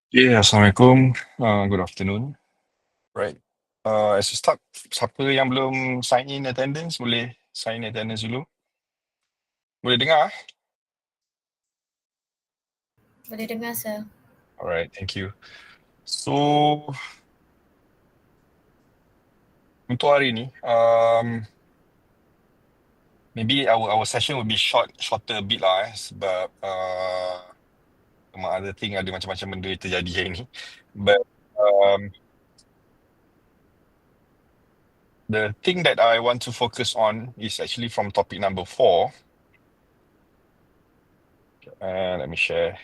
Yeah, Assalamualaikum. Good afternoon. Right. As a start, siapa yang belum sign in attendance, boleh sign in attendance dulu. Boleh dengar? Boleh dengar, sir. Alright, thank you. So, untuk hari ni, maybe our session will be shorter a bit lah sebab among other thing ada macam-macam benda yang terjadi hari ni. But the thing that I want to focus on is actually from topic number 4. Let me share.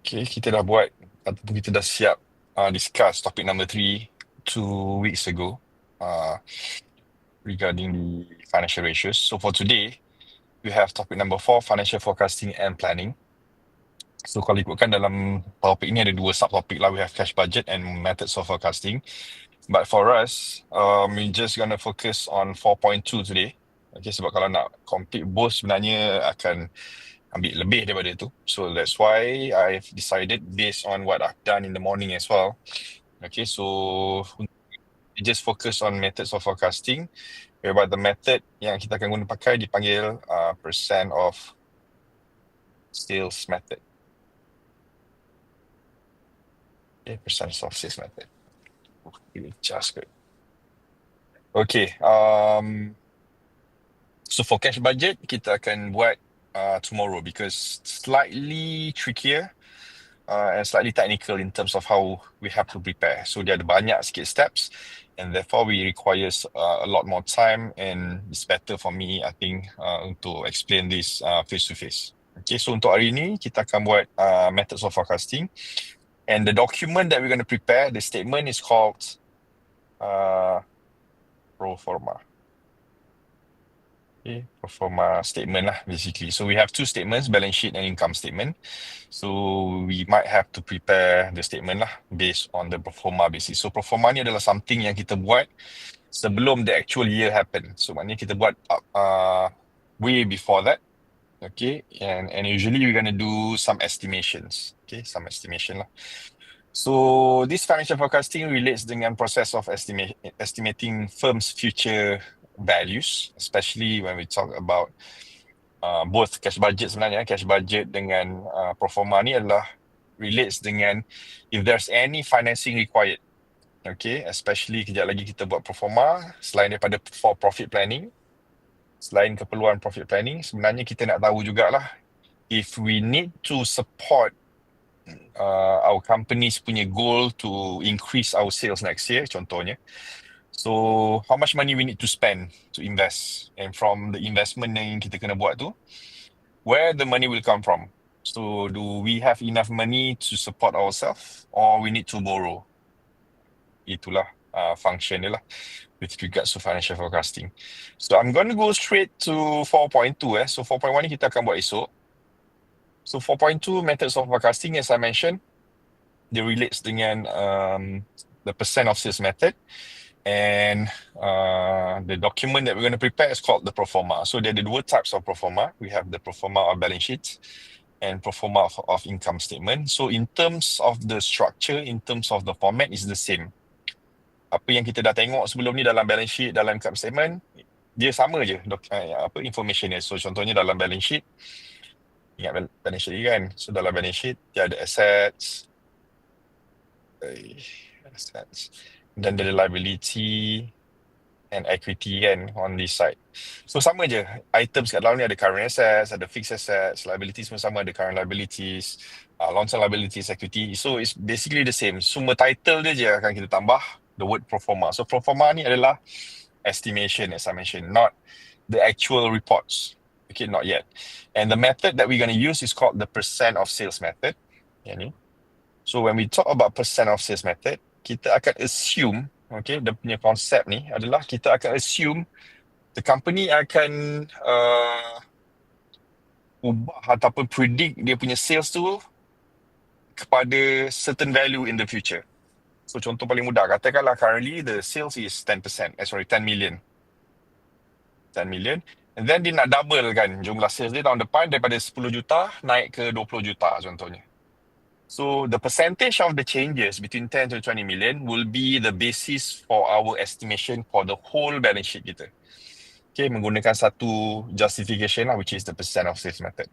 Okay, kita dah buat ataupun kita dah siap discuss topic number 3 2 weeks ago regarding the financial ratios. So for today, we have topic number 4, financial forecasting and planning. So kalau ikutkan dalam topik ni ada dua subtopik lah. We have cash budget and methods of forecasting. But for us, we just gonna focus on 4.2 today. Okay, sebab kalau nak complete both sebenarnya akan ambil lebih daripada itu. So that's why I've decided based on what I've done in the morning as well. Okay, so we just focus on methods of forecasting, whereby the method yang kita akan guna pakai dipanggil percent of sales method. Okay, percent of sales method. Just good. Okay, so for cash budget, kita akan buat tomorrow because slightly trickier and slightly technical in terms of how we have to prepare. So dia ada banyak sikit steps and therefore we requires a lot more time, and it's better for me, I think, untuk explain this face to face. Okay, so untuk hari ni kita akan buat methods of forecasting, and the document that we're going to prepare, the statement is called pro forma. Okay, pro forma statement lah basically. So we have two statements, balance sheet and income statement. So we might have to prepare the statement lah based on the pro forma basis. So pro forma ni adalah something yang kita buat sebelum the actual year happen. So maknanya kita buat way before that. Okay, and usually we're gonna do some estimations. Okay, some estimation lah. So this financial forecasting relates dengan process of estimating firms' future values, especially when we talk about both cash budget sebenarnya. Cash budget dengan pro forma ni adalah relates dengan if there's any financing required. Okay, especially kejap lagi kita buat pro forma, selain daripada for profit planning, selain keperluan profit planning, sebenarnya kita nak tahu jugalah if we need to support our companies punya goal to increase our sales next year, contohnya. So, how much money we need to spend to invest, and from the investment yang kita kena buat tu, where the money will come from. So, do we have enough money to support ourselves, or we need to borrow? Itulah function dia lah with regards to financial forecasting. So, I'm going to go straight to 4.2. So, 4.1 ni kita akan buat esok. So, 4.2 methods of forecasting, as I mentioned, they relates dengan the percent of sales method, and the document that we're going to prepare is called the pro forma. So there are dua types of pro forma. We have the pro forma of balance sheet and pro forma of income statement. So in terms of the structure, in terms of the format, is the same. Apa yang kita dah tengok sebelum ni dalam balance sheet, dalam income statement, dia sama je information dia. So contohnya dalam balance sheet, ingat balance sheet kan? So dalam balance sheet dia ada assets, dan ada liability and equity kan on this side. So sama je, items kat dalam ni ada current assets, ada fixed assets, liabilities pun sama, ada current liabilities, long-term liabilities, equity. So it's basically the same. Semua title dia je akan kita tambah the word pro forma. So pro forma ni adalah estimation, as I mentioned, not the actual reports. Okay, not yet. And the method that we're going to use is called the percent of sales method. Yang ni. So when we talk about percent of sales method, kita akan assume, okay, dia punya konsep ni adalah kita akan assume the company akan ubah ataupun predict dia punya sales tu kepada certain value in the future. So contoh paling mudah, katakanlah currently the sales is 10%, 10 million. 10 million. And then dia nak double kan jumlah sales dia tahun depan daripada 10 juta naik ke 20 juta contohnya. So the percentage of the changes between 10 to 20 million will be the basis for our estimation for the whole balance sheet kita. Okay, menggunakan satu justification lah, which is the percent of sales method.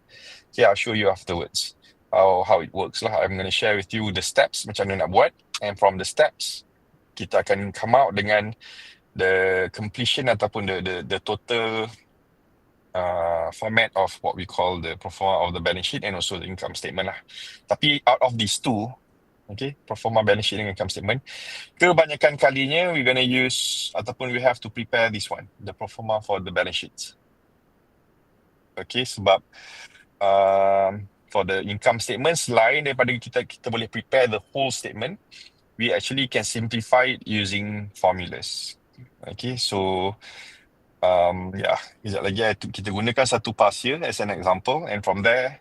Okay, I'll show you afterwards how it works lah. I'm going to share with you the steps macam mana nak buat, and from the steps kita akan come out dengan the completion ataupun the total format of what we call the pro forma of the balance sheet and also the income statement lah. Tapi out of these two, okay, pro forma balance sheet and income statement, kebanyakan kalinya we're gonna use ataupun we have to prepare this one, the pro forma for the balance sheet. Okay, sebab for the income statement, selain daripada kita boleh prepare the whole statement, we actually can simplify it using formulas. Okay, so yeah, sekejap lagi kita gunakan satu pass here as an example, and from there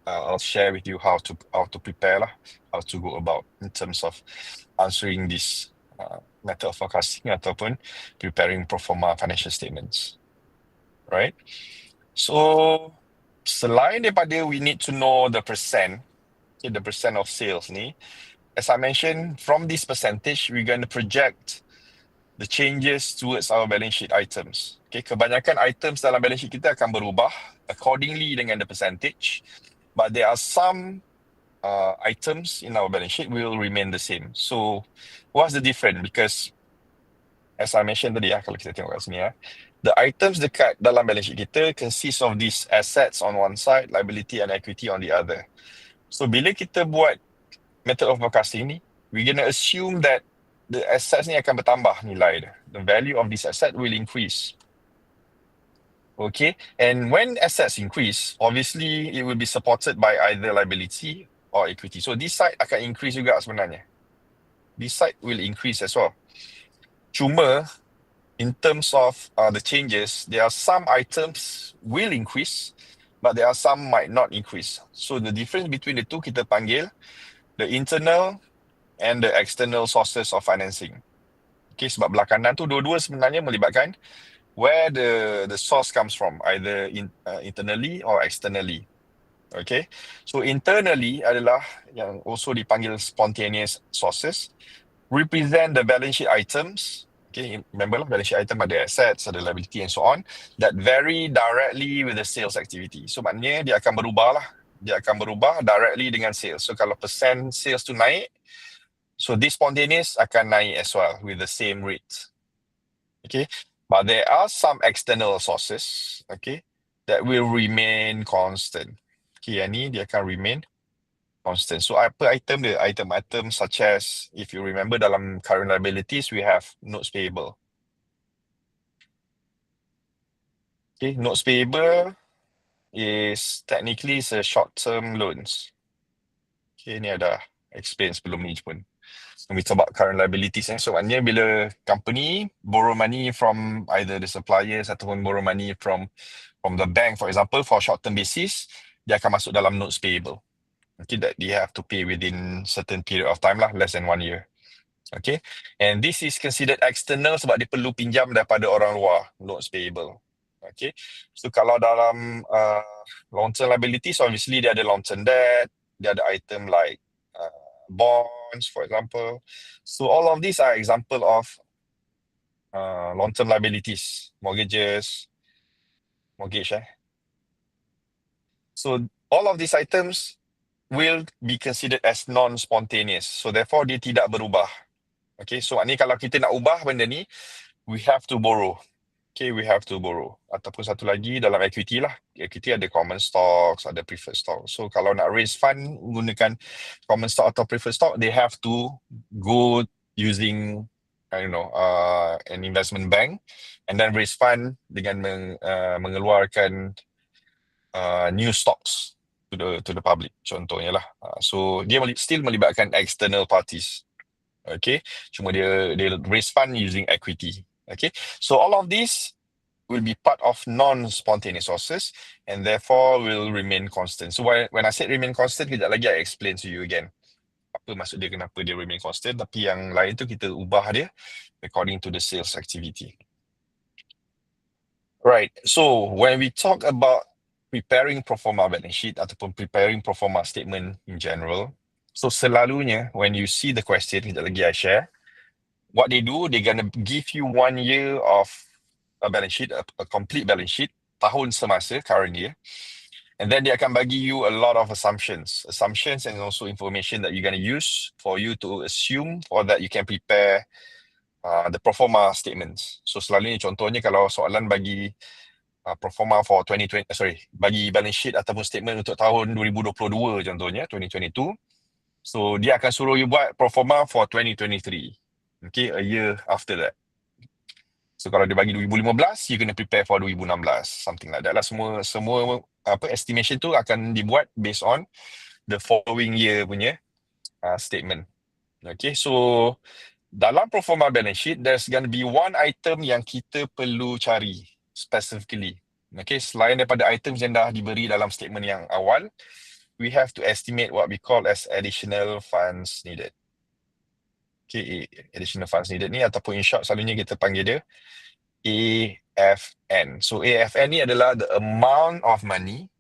I'll share with you how to prepare lah, how to go about in terms of answering this method of forecasting ataupun preparing pro forma financial statements. Right? So selain daripada we need to know the percent, okay, the percent of sales ni, as I mentioned, from this percentage we're going to project the changes towards our balance sheet items. Okay, kebanyakan items dalam balance sheet kita akan berubah accordingly dengan the percentage, but there are some items in our balance sheet will remain the same. So what's the difference? Because as I mentioned tadi kalau kita tengok kat sini the items dekat dalam balance sheet kita consist of these assets on one side, liability and equity on the other. So bila kita buat method of forecasting ni, we're gonna assume that the assets ni akan bertambah nilai dia. The value of this asset will increase. Okay, and when assets increase, obviously it will be supported by either liability or equity. So this side akan increase juga sebenarnya. This side will increase as well. Cuma in terms of the changes, there are some items will increase, but there are some might not increase. So the difference between the two kita panggil the internal and the external sources of financing. Okay, sebab belah kanan tu dua-dua sebenarnya melibatkan where the source comes from, either internally or externally. Okay, so internally adalah yang also dipanggil spontaneous sources, represent the balance sheet items. Okay, remember lah, balance sheet item ada assets, ada liability and so on, that vary directly with the sales activity. So maknanya dia akan berubah lah. Dia akan berubah directly dengan sales. So kalau percent sales tu naik, so this spontaneous akan naik as well with the same rate. Okay, but there are some external sources, okay, that will remain constant. Okay, yang ni dia akan remain constant. So apa item dia? Item-item such as, if you remember dalam current liabilities, we have notes payable. Okay, notes payable is technically a short-term loans. Okay, ni ada explain sebelum ni pun. When we talk about current liabilities, so maknanya bila company borrow money from either the suppliers ataupun borrow money from the bank, for example, for short-term basis, dia akan masuk dalam notes payable. Okay, that they have to pay within certain period of time lah, less than 1 year. Okay, and this is considered external sebab dia perlu pinjam daripada orang luar, notes payable. Okay, so kalau dalam long-term liabilities, obviously dia ada long-term debt, dia ada item like bonds, for example. So all of these are example of long-term liabilities, mortgage. So all of these items will be considered as non-spontaneous. So therefore dia tidak berubah. Okay, so ni kalau kita nak ubah benda ni, we have to borrow. Okay, we have to borrow. Ataupun satu lagi dalam equity lah. Equity ada common stocks, ada preferred stock. So kalau nak raise fund menggunakan common stock atau preferred stock, they have to go using, I don't know, an investment bank and then raise fund dengan mengeluarkan new stocks to the public, contohnya lah. So dia still melibatkan external parties. Okay, cuma dia raise fund using equity. Okay, so all of these will be part of non-spontaneous sources and therefore will remain constant. So when I said remain constant, kejap lagi I explain to you again. Apa maksud dia, kenapa dia remain constant, tapi yang lain tu kita ubah dia according to the sales activity. Right. So when we talk about preparing pro forma balance sheet ataupun preparing pro forma statement in general, so selalunya when you see the question, kejap lagi I share, what they do, they're gonna give you 1 year of a balance sheet, a complete balance sheet, tahun semasa, current year. And then they akan bagi you a lot of assumptions and also information that you're going to use for you to assume or that you can prepare the pro forma statements. So selalunya contohnya kalau soalan bagi pro forma for 2020, bagi balance sheet ataupun statement untuk tahun 2022 contohnya, 2022. So dia akan suruh you buat pro forma for 2023. Okay, a year after that. So kalau dia bagi 2015, you kena prepare for 2016, something like that lah. Semua estimation tu akan dibuat based on the following year punya statement. Okay, so dalam pro forma balance sheet, there's gonna be one item yang kita perlu cari specifically. Okay, selain daripada items yang dah diberi dalam statement yang awal, we have to estimate what we call as additional funds needed. Okay, additional funds needed ni ataupun in short selalunya kita panggil dia AFN. So AFN ni adalah the amount of money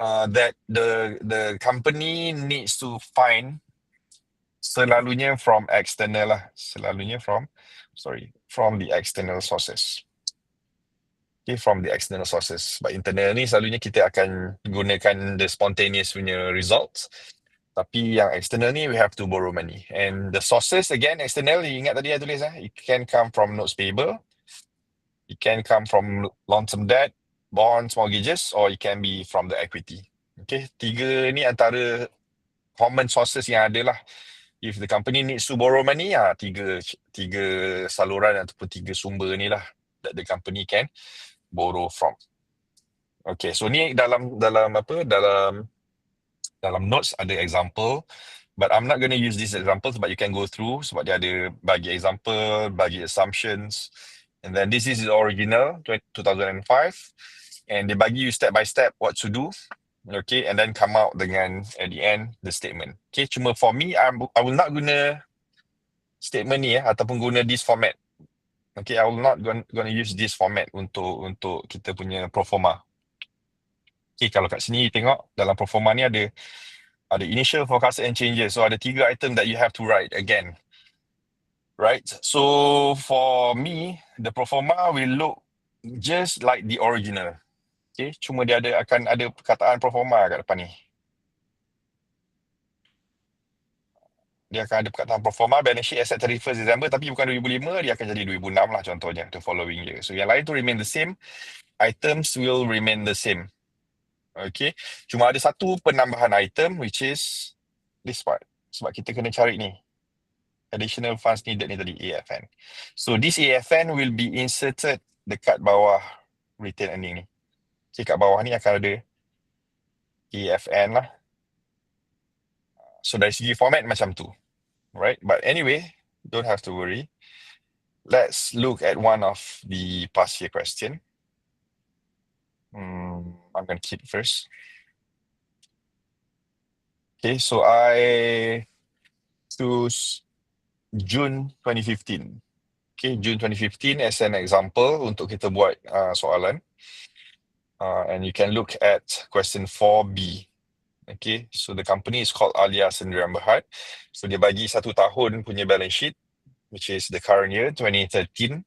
that the company needs to find selalunya from external lah. Selalunya from the external sources. Okay, from the external sources. But internal ni selalunya kita akan gunakan the spontaneous punya results. Tapi yang external ni we have to borrow money. And the sources again external, ingat tadi saya tulis it can come from notes payable. It can come from long-term debt, bonds, mortgages, or it can be from the equity. Okay, tiga ni antara common sources yang ada lah. If the company needs to borrow money, tiga saluran ataupun tiga sumber ni lah that the company can borrow from. Okay, so ni dalam notes ada example, but I'm not going to use these examples, but you can go through sebab dia ada bagi example, bagi assumptions. And then this is the original 2005, and they bagi you step by step what to do, okay, and then come out dengan at the end the statement. Okay, cuma for me I will not guna statement ni ataupun guna this format. Okay, I will not gonna use this format untuk kita punya pro forma. Okay, kalau kat sini tengok dalam pro forma ni ada initial forecast and changes. So ada 3 item that you have to write again. Right, so for me, the pro forma will look just like the original. Okay, cuma dia akan ada perkataan pro forma kat depan ni. Dia akan ada perkataan pro forma balance sheet as at 31st December, tapi bukan 2005, dia akan jadi 2006 lah contohnya, the following year. So yang lain tu remain the same, items will remain the same. Okay, cuma ada satu penambahan item which is this part. Sebab kita kena cari ni. Additional funds needed ni tadi, AFN. So this AFN will be inserted dekat bawah retained earning ni. Okay, kat bawah ni akan ada AFN lah. So dari segi format macam tu. Right, but anyway, don't have to worry. Let's look at one of the past year question. I'm going to keep first. Okay, so I choose June 2015. Okay, June 2015 as an example untuk kita buat soalan. And you can look at question 4B. Okay, so the company is called Alia Sendirian Berhad. So dia bagi 1 tahun punya balance sheet, which is the current year, 2013.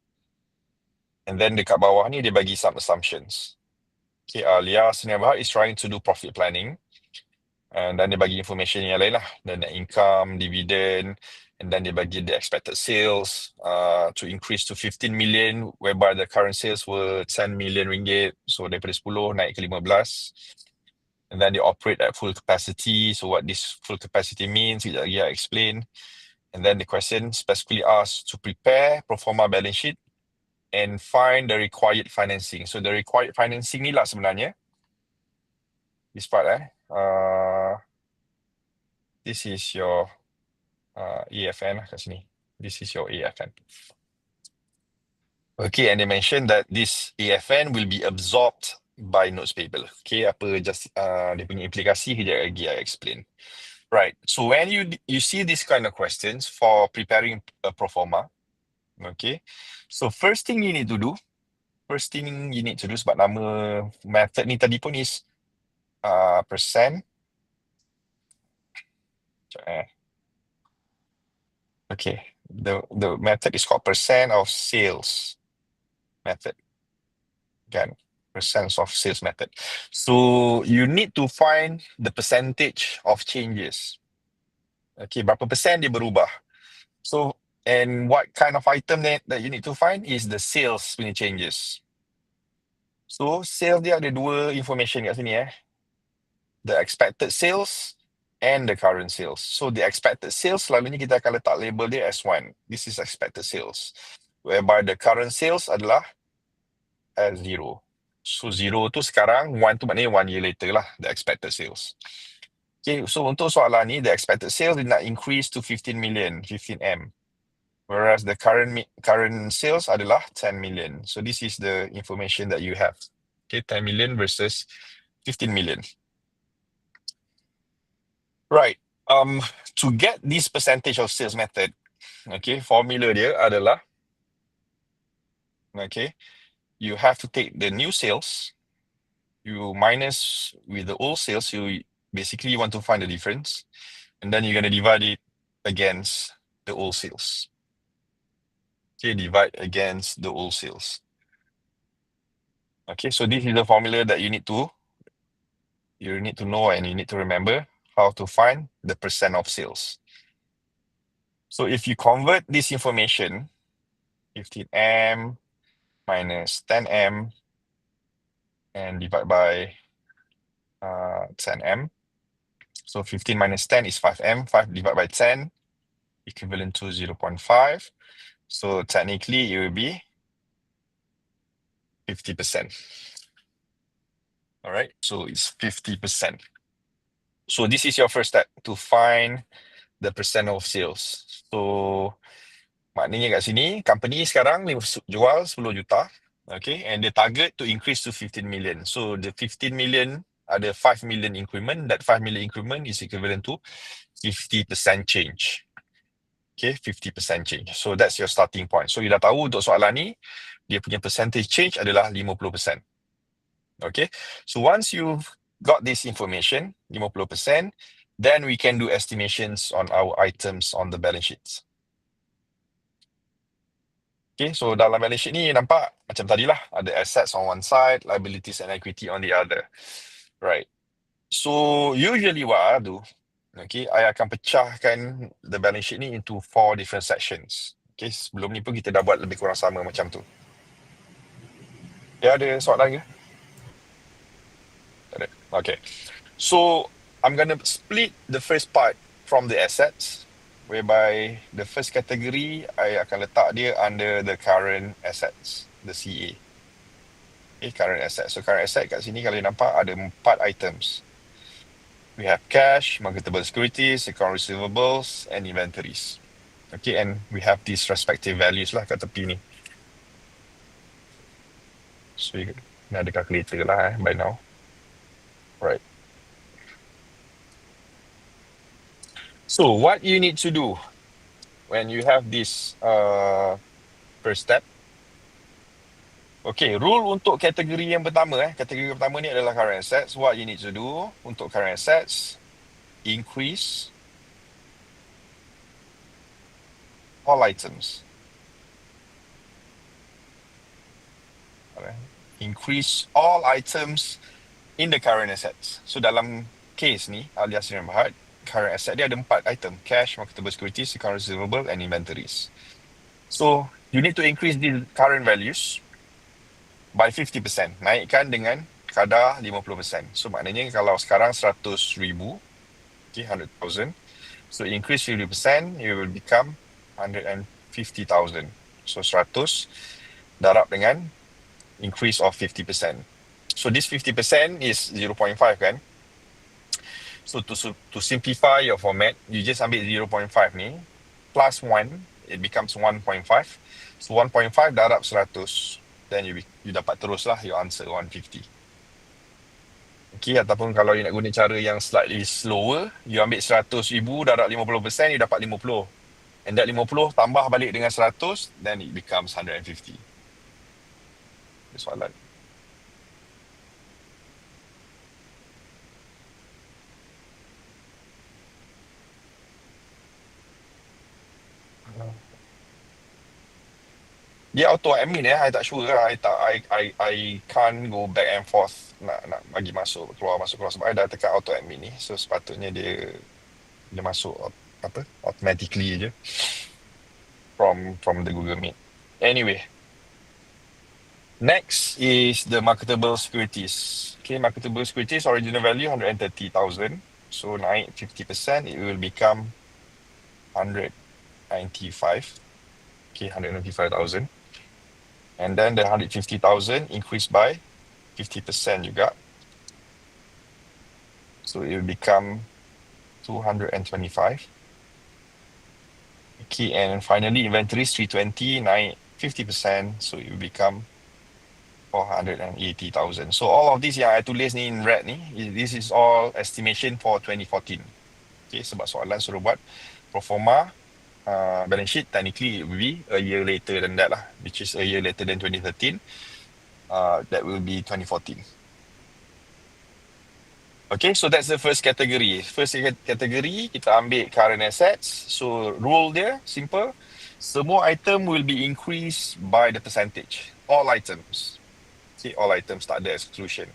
And then dekat bawah ni dia bagi some assumptions. Okay, Alia Sendirian Berhad is trying to do profit planning. And then dia bagi information yang lain lah, the net income, dividend, and then dia bagi the expected sales to increase to 15 million, whereby the current sales were 10 million ringgit. So daripada 10 naik ke 15. And then they operate at full capacity. So what this full capacity means, I explain. And then the question specifically asks to prepare pro forma balance sheet and find the required financing. So the required financing ni lah sebenarnya. This part this is your AFN lah kat sini. This is your AFN. Okay, and they mentioned that this AFN will be absorbed by notes payable. Okay, apa just dia punya implikasi kejap lagi I explain. Right, so when you see this kind of questions for preparing a pro forma, okay, so first thing you need to do, first thing you need to do, sebab nama method ni tadi pun is percent. Okay, the method is called percent of sales method. Kan? Percent of sales method. So you need to find the percentage of changes. Okay, berapa persen dia berubah. So, and what kind of item that you need to find is the sales punya changes. So, sales dia ada dua information kat sini The expected sales and the current sales. So, the expected sales selalunya kita akan letak label dia as 1. This is expected sales. Whereby the current sales adalah as 0. So, 0 tu sekarang, 1 tu maknanya 1 year later lah, the expected sales. Okay, so untuk soalan ni, the expected sales dia nak increase to 15 million, 15M. Whereas the current sales adalah 10 million. So this is the information that you have. Okay, 10 million versus 15 million. Right. To get this percentage of sales method, okay, formula dia adalah, okay, you have to take the new sales, you minus with the old sales, you basically want to find the difference, and then you're going to divide it against the old sales. Okay, divide against the old sales. Okay, so this is the formula that you need to know and you need to remember how to find the percent of sales. So if you convert this information, 15M minus 10M and divide by 10M. So 15 minus 10 is 5M, 5 divided by 10, equivalent to 0.5. So technically it will be 50%. All right, so it's 50%. So this is your first step to find the percent of sales. So maknanya kat sini, company sekarang jual 10 juta, okay, and the target to increase to 15 million. So the 15 million ada 5 million increment. That 5 million increment is equivalent to 50% change. Okay, 50% change. So that's your starting point. So you dah tahu untuk soalan ni, dia punya percentage change adalah 50%. Okay, so once you've got this information, 50%, then we can do estimations on our items on the balance sheets. Okay, so dalam balance sheet ni nampak macam tadilah, ada assets on one side, liabilities and equity on the other. Right. So usually what I do, okay, I akan pecahkan the balance sheet ni into 4 different sections. Okay, sebelum ni pun kita dah buat lebih kurang sama macam tu. Ya, ada soalan ke? Tak ada. Okay. So, I'm going to split the first part from the assets, whereby the first category, I akan letak dia under the current assets, the CA. Okay, current assets. So, current asset kat sini kalau nampak ada 4 items. We have cash, marketable securities, account receivables, and inventories. Okay, and we have these respective values lah kat tepi ni. So, ni ada calculator lah by now. Right. So, what you need to do when you have this first step. Okay, rule untuk kategori yang pertama. Kategori pertama ni adalah current assets. What you need to do untuk current assets, increase all items. Okay. Increase all items in the current assets. So, dalam case ni, alias Sdn Bhd, current asset dia ada 4 item. Cash, marketable securities, account receivable, and inventories. So, you need to increase the current values by 50%. Naikkan dengan kadar 50%. So, maknanya kalau sekarang 100,000, okay, 100,000. So, increase 50%, it will become 150,000. So, 100 darab dengan increase of 50%. So, this 50% is 0.5 kan? So, to simplify your format, you just ambil 0.5 ni, plus 1, it becomes 1.5. So, 1.5 darab 100, then you dapat teruslah your answer, 150. Okay, ataupun kalau you nak guna cara yang slightly slower, you ambil 100,000 darab 50%, you dapat 50. And that 50 tambah balik dengan 100, then it becomes 150. Ada soalan? Dia auto admin I tak sure lah. I can't go back and forth nak bagi masuk keluar sebab I dah tekan auto admin ni. So sepatutnya dia masuk apa automatically je from the Google Meet. Anyway, next is the marketable securities. Okay, marketable securities original value 130,000. So naik 50%, it will become 195. Okay, 195,000. And then the 150,000 increased by 50% juga. So it will become 225. Okay, and finally inventories 320 naik 50%. So it will become 480,000. So all of this yang I tulis ni in red ni, this is all estimation for 2014. Okay, sebab soalan suruh buat proforma balance sheet, technically it will be a year later than that lah, which is a year later than 2013. That will be 2014. Okay, so that's the first category. First category, kita ambil current assets. So rule dia, simple. Semua item will be increased by the percentage. All items. Okay, all items, tak ada exclusion.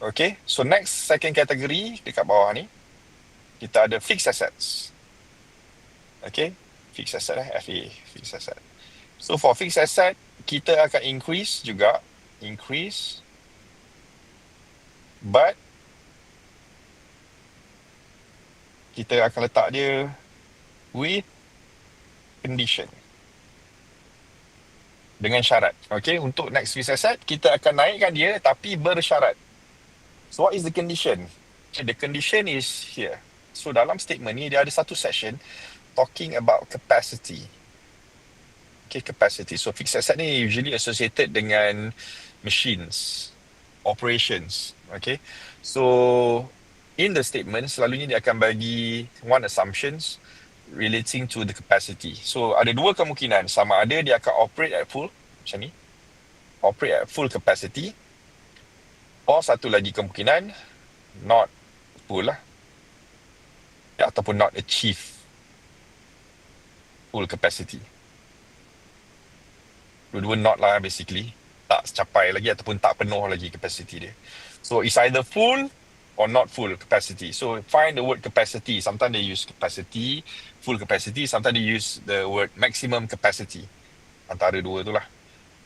Okay, so next, second category, dekat bawah ni, kita ada fixed assets. Okay, fixed asset FA, fixed asset. So for fixed asset, kita akan increase juga. Increase. But kita akan letak dia with condition. Dengan syarat. Okay, untuk next fixed asset, kita akan naikkan dia tapi bersyarat. So what is the condition? Okay, the condition is here. So dalam statement ni, dia ada satu section talking about capacity. Okay, capacity. So fixed asset ni usually associated dengan machines, operations. Okay, so in the statement, selalunya dia akan bagi one assumptions relating to the capacity. So ada dua kemungkinan, sama ada dia akan operate at full, macam ni, operate at full capacity, or satu lagi kemungkinan, not full lah, ataupun not achieve full capacity. Dua-dua not lah basically, tak capai lagi ataupun tak penuh lagi capacity dia. So it's either full or not full capacity. So find the word capacity. Sometimes they use capacity, full capacity. Sometimes they use the word maximum capacity. Antara dua tu lah.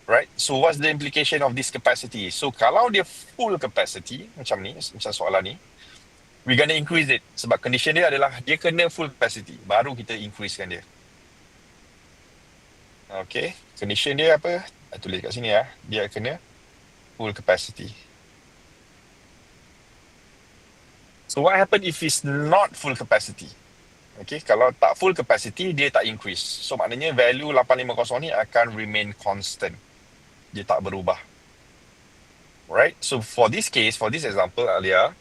Right? So what's the implication of this capacity? So kalau dia full capacity, macam ni, macam soalan ni, we're gonna increase it. Sebab condition dia adalah dia kena full capacity. Baru kita increasekan dia. Okay. Condition dia apa? Saya tulis kat sini ya. Dia kena full capacity. So what happen if it's not full capacity? Okay, kalau tak full capacity, dia tak increase. So maknanya value 850 ni akan remain constant. Dia tak berubah. Right? So for this case, for this example earlier,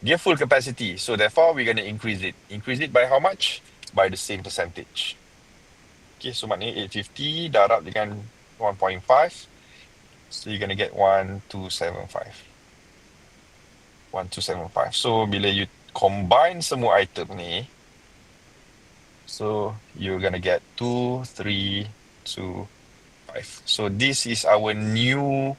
dia full capacity. So therefore, we're going to increase it. Increase it by how much? By the same percentage. Okay, so maknanya 850 darab dengan 1.5. So you're going to get 1275. 1275. So bila you combine semua item ni, so you're going to get 2325. So this is our new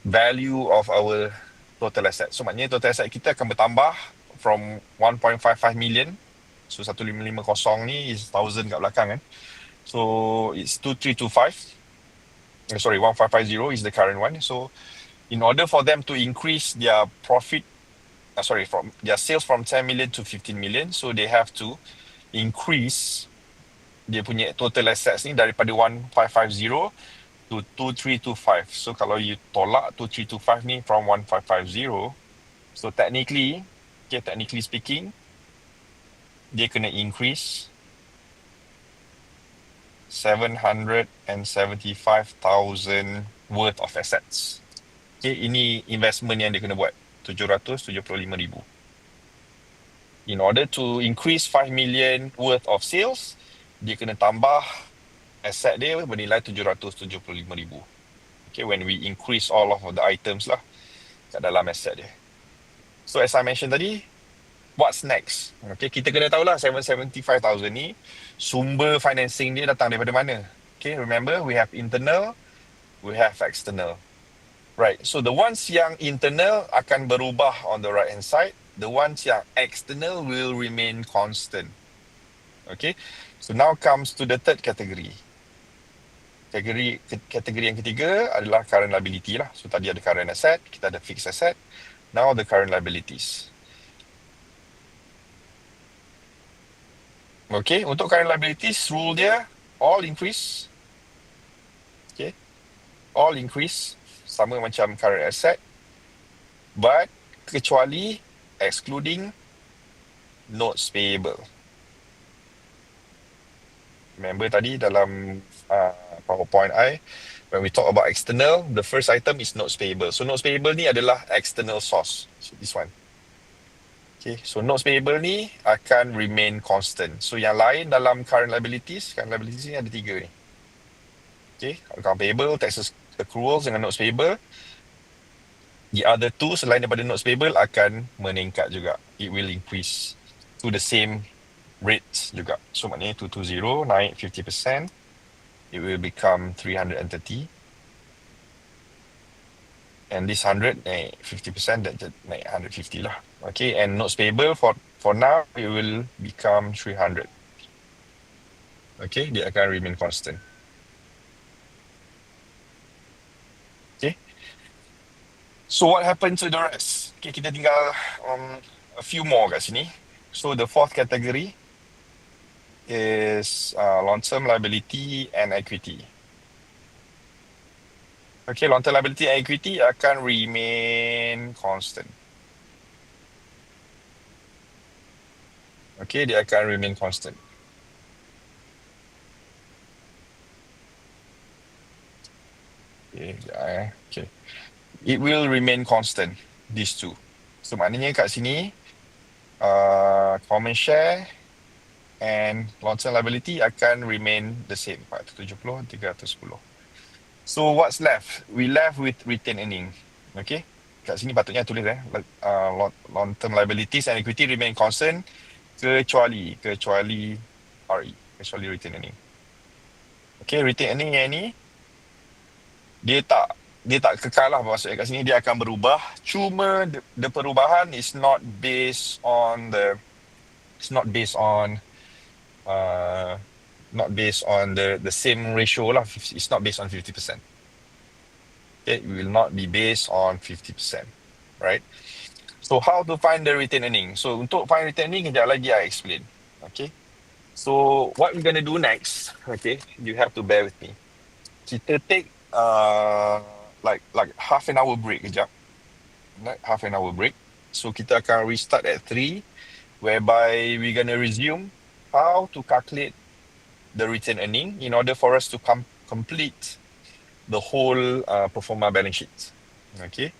value of our total asset. So maknanya total asset kita akan bertambah from 1.55 million. So 1550 ni is 1000 kat belakang kan. So it's 2325. Sorry, 1550 is the current one. So in order for them to increase their profit, from their sales from 10 million to 15 million, so they have to increase dia punya total assets ni daripada 1550 to 2325. So kalau you tolak 2325 ni from 1550, so technically speaking, dia kena increase 775,000 worth of assets. Okay, ini investment yang dia kena buat, 775,000. In order to increase 5 million worth of sales, dia kena tambah asset dia bernilai 775,000. Okay, when we increase all of the items lah kat dalam asset dia. So as I mentioned tadi, what's next? Okay, kita kena tahulah 775,000 ni sumber financing dia datang daripada mana. Okay, remember we have internal, we have external. Right, so the ones yang internal akan berubah on the right hand side, the ones yang external will remain constant. Okay, so now comes to the third category. Kategori yang ketiga adalah current liability lah. So tadi ada current asset, kita ada fixed asset. Now the current liabilities. Okay, untuk current liabilities, rule dia all increase. Okay, all increase sama macam current asset, but kecuali excluding notes payable. Remember tadi dalam PowerPoint when we talk about external, the first item is notes payable. So notes payable ni adalah external source. So this one. Okay, so notes payable ni akan remain constant. So yang lain dalam current liabilities ni ada 3 ni. Okay, account payable, taxes accruals dengan notes payable. The other two selain daripada notes payable akan meningkat juga. It will increase to the same rates juga. So maknanya 220 naik 50%. It will become 330. And this 100 naik 50%, that naik 150 lah. Okay, and notes payable for now, it will become 300. Okay, dia akan remain constant. Okay, so what happened to the rest? Okay, kita tinggal a few more kat sini. So the fourth category is long-term liability and equity. Okay, long-term liability and equity akan remain constant. Okay, dia akan remain constant. Okay, okay. It will remain constant, these two. So maknanya kat sini, common share and long-term liability akan remain the same, 470, 310. So what's left? We left with retained earning. Okay, kat sini patutnya tulis long-term liabilities and equity remain constant kecuali RE, kecuali retained earning. Okay, retained earning yang ni dia tak kekal lah, maksudnya kat sini dia akan berubah. Cuma the perubahan is not based on the same ratio lah. It's not based on 50%. Okay, it will not be based on 50%, right? So how to find the retained earning? So untuk find retained earning, kejap lagi I explain. Okay, so what we're gonna do next? Okay, you have to bear with me. Kita take like half an hour break kejap. Like half an hour break. So kita akan restart at 3, whereby we're gonna resume how to calculate the retained earning in order for us to complete the whole pro forma balance sheet. Okay,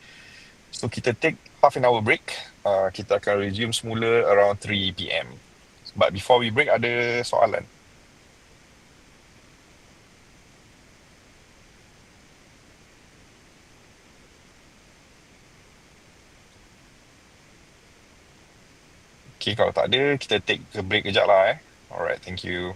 so kita take half an hour break. Kita akan resume semula around 3 PM. But before we break, ada soalan? Okay, kalau tak ada, kita take a break kejap lah. Alright, thank you.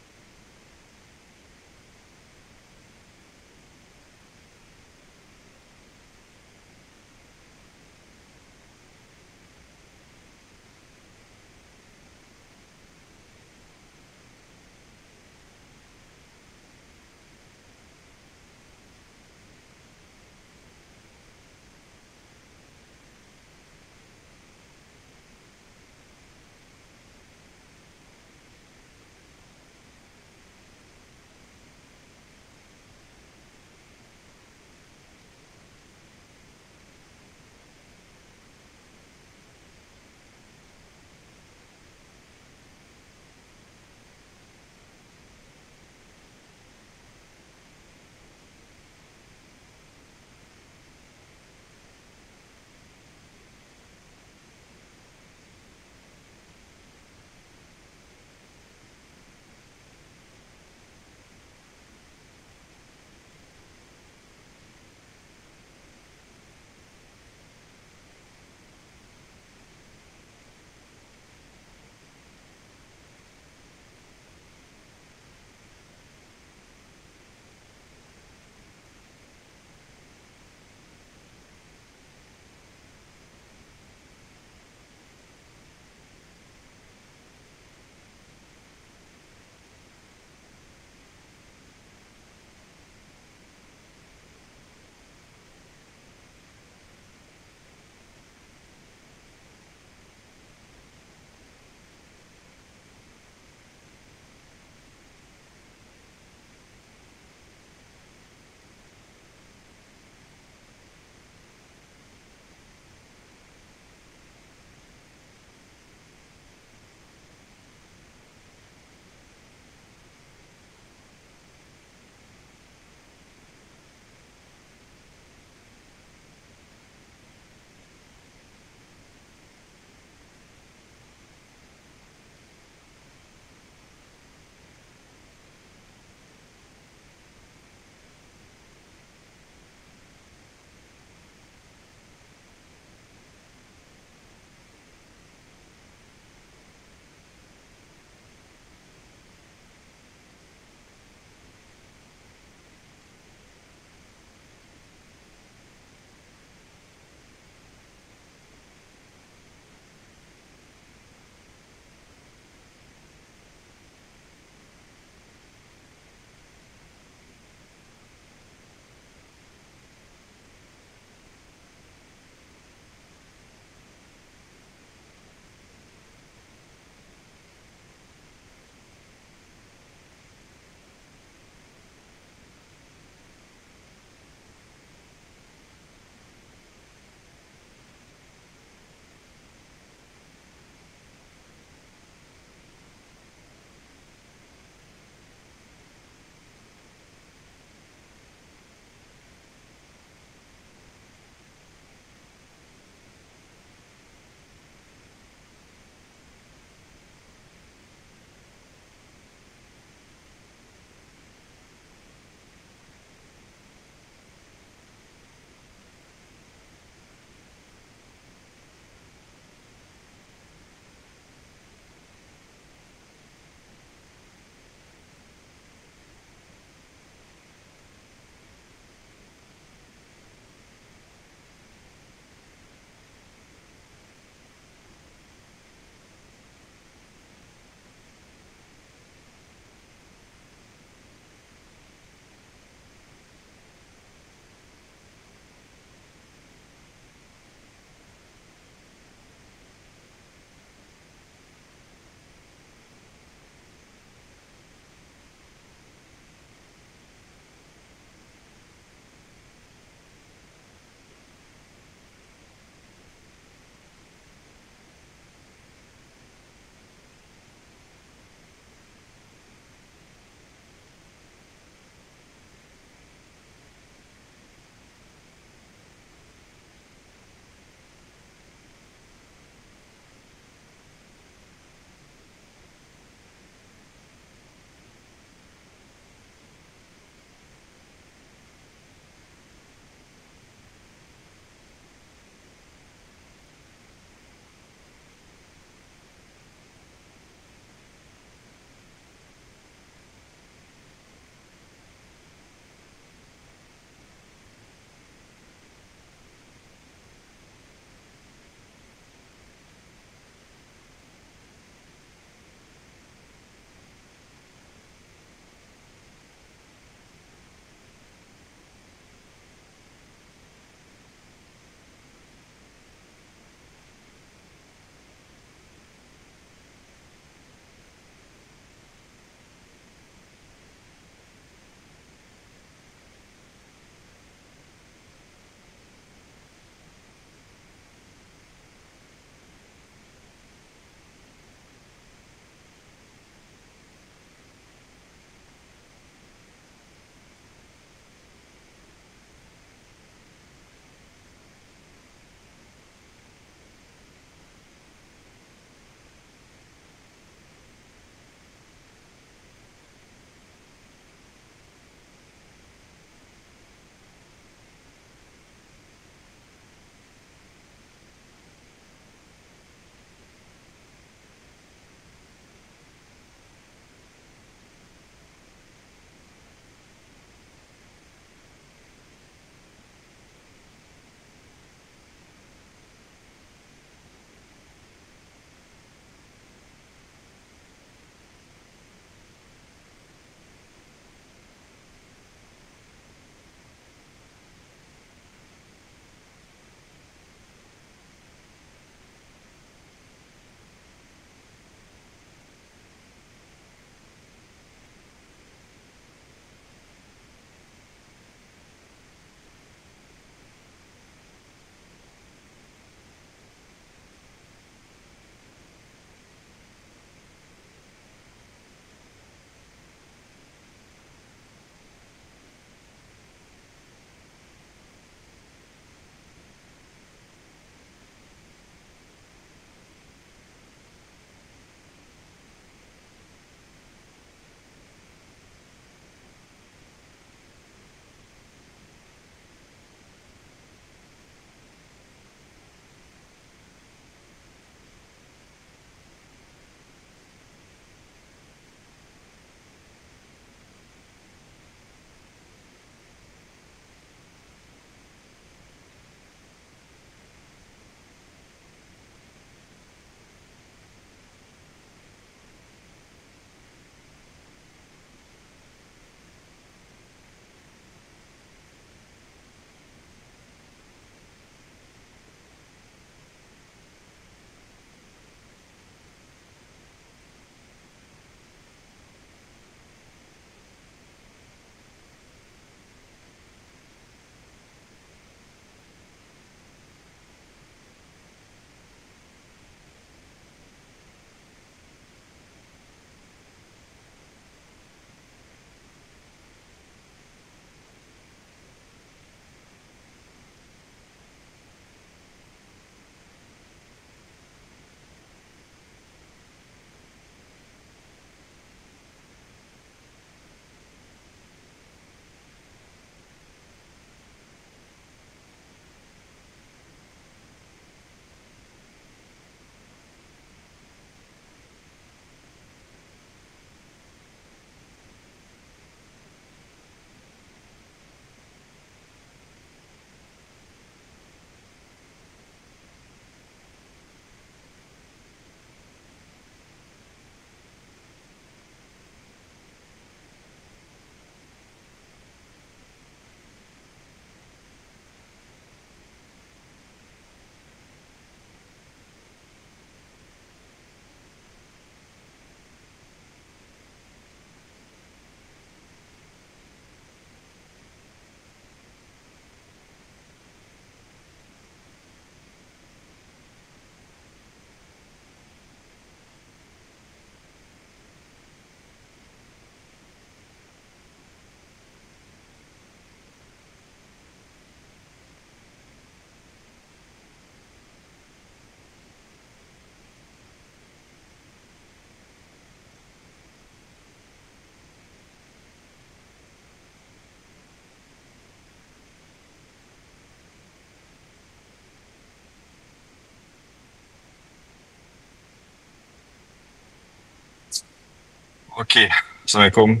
Okay, Assalamualaikum.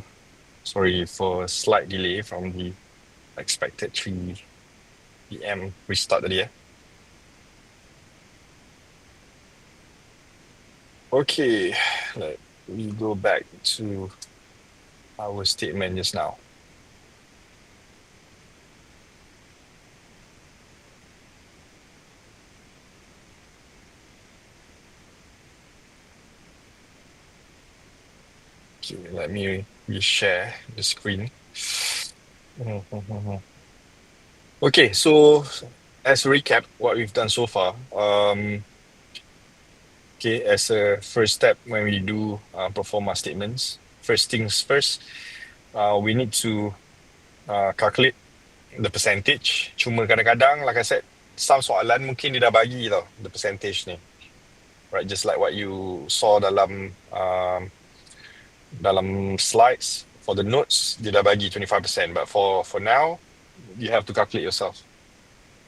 Sorry for a slight delay from the expected 3 p.m. restart tadi ya. Okay, let me go back to our statement just now. Okay, let me reshare the screen. Okay, so as a recap, what we've done so far, okay, as a first step when we do pro forma statements, first things first, we need to calculate the percentage. Cuma kadang-kadang, like I said, some soalan mungkin dia dah bagi tau, the percentage ni. Right, just like what you saw dalam slides, for the notes, dia dah bagi 25%. But for now, you have to calculate yourself.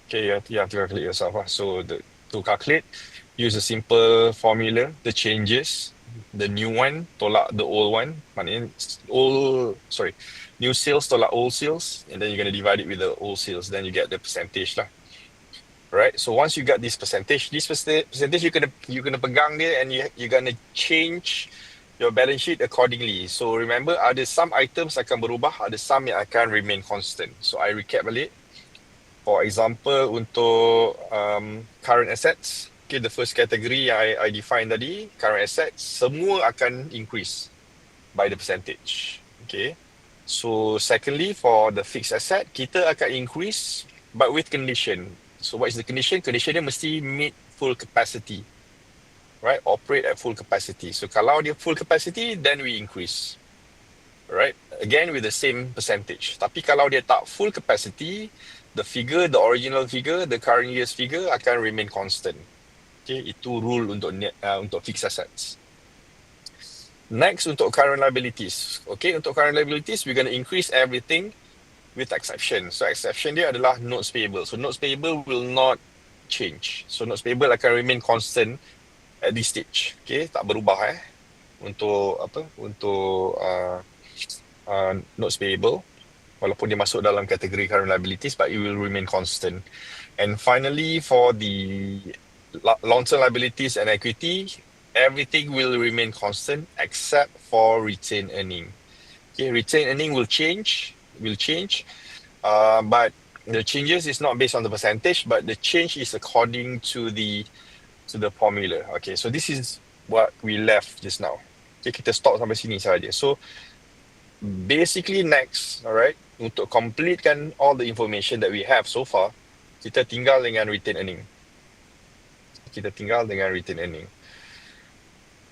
Okay, you have to calculate yourself. So to calculate, use a simple formula, the changes, the new one, tolak the old one. Maknanya new sales tolak old sales, and then you're going to divide it with the old sales. Then you get the percentage lah. Right? So once you got this percentage you're gonna pegang dia, and you're gonna change your balance sheet accordingly. So remember, ada some items akan berubah, ada some yang akan remain constant. So I recap balik. For example, untuk current assets, okay, the first category yang I define tadi, current assets, semua akan increase by the percentage. Okay. So secondly, for the fixed asset, kita akan increase but with condition. So what is the condition? Condition dia mesti meet full capacity. Right? Operate at full capacity. So kalau dia full capacity, then we increase. Right? Again with the same percentage. Tapi kalau dia tak full capacity, the original figure, the current year's figure akan remain constant. Okay, itu rule untuk fixed assets. Next, untuk current liabilities. Okay, untuk current liabilities, we're going to increase everything with exception. So exception dia adalah notes payable. So notes payable will not change. So notes payable akan remain constant at this stage. Okay, tak berubah untuk apa? Untuk notes payable, walaupun dia masuk dalam kategori current liabilities, but it will remain constant. And finally, for the long-term liabilities and equity, everything will remain constant except for retained earning. Okay, retained earning will change, but the changes is not based on the percentage, but the change is according to the formula. Okay, so this is what we left just now. Okay, kita stop sampai sini saja. So basically next, alright, untuk completekan all the information that we have so far, kita tinggal dengan retained earning.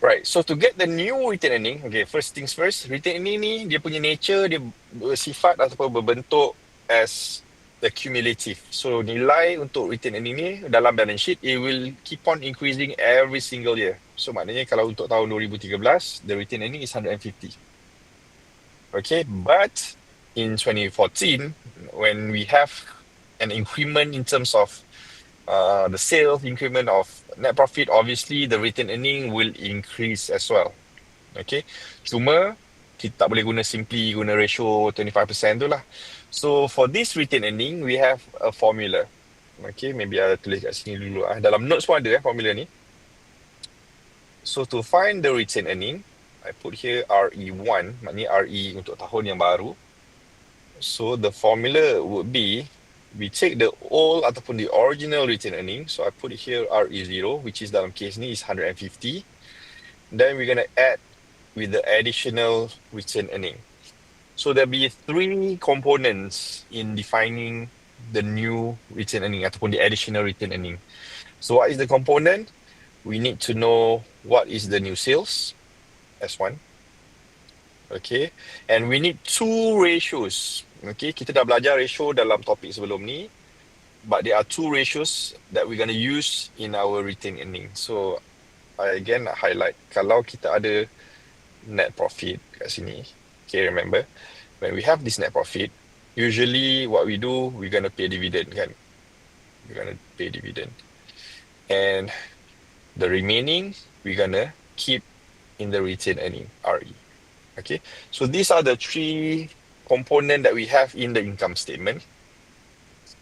Right, so to get the new retained earning, okay, first things first, retained earning ni dia punya nature, dia bersifat ataupun berbentuk as the cumulative. So nilai untuk retained earning ni dalam balance sheet, it will keep on increasing every single year. So maknanya kalau untuk tahun 2013, the retained earning is 150. Okay, but in 2014, when we have an increment in terms of the sales increment of net profit, obviously the retained earning will increase as well. Okay, cuma kita tak boleh guna ratio 25% tu lah. So for this retained earning, we have a formula. Okay, maybe I tulis kat sini dulu. Dalam notes pun ada formula ni. So to find the retained earning, I put here RE1, maknanya RE untuk tahun yang baru. So the formula would be, we take the old ataupun the original retained earning. So I put here RE0, which is dalam case ni is 150. Then we're going to add with the additional retained earning. So there'll be 3 components in defining the new retained earning ataupun the additional retained earning. So what is the component? We need to know what is the new sales, S1. Okay, and we need 2 ratios. Okay, kita dah belajar ratio dalam topik sebelum ni, but there are 2 ratios that we're going to use in our retained earning. So I again highlight, kalau kita ada net profit kat sini, okay, remember when we have this net profit, usually what we do, we're going to pay dividend kan, and the remaining we're going to keep in the retained earning, RE. Okay, so these are the three components that we have in the income statement.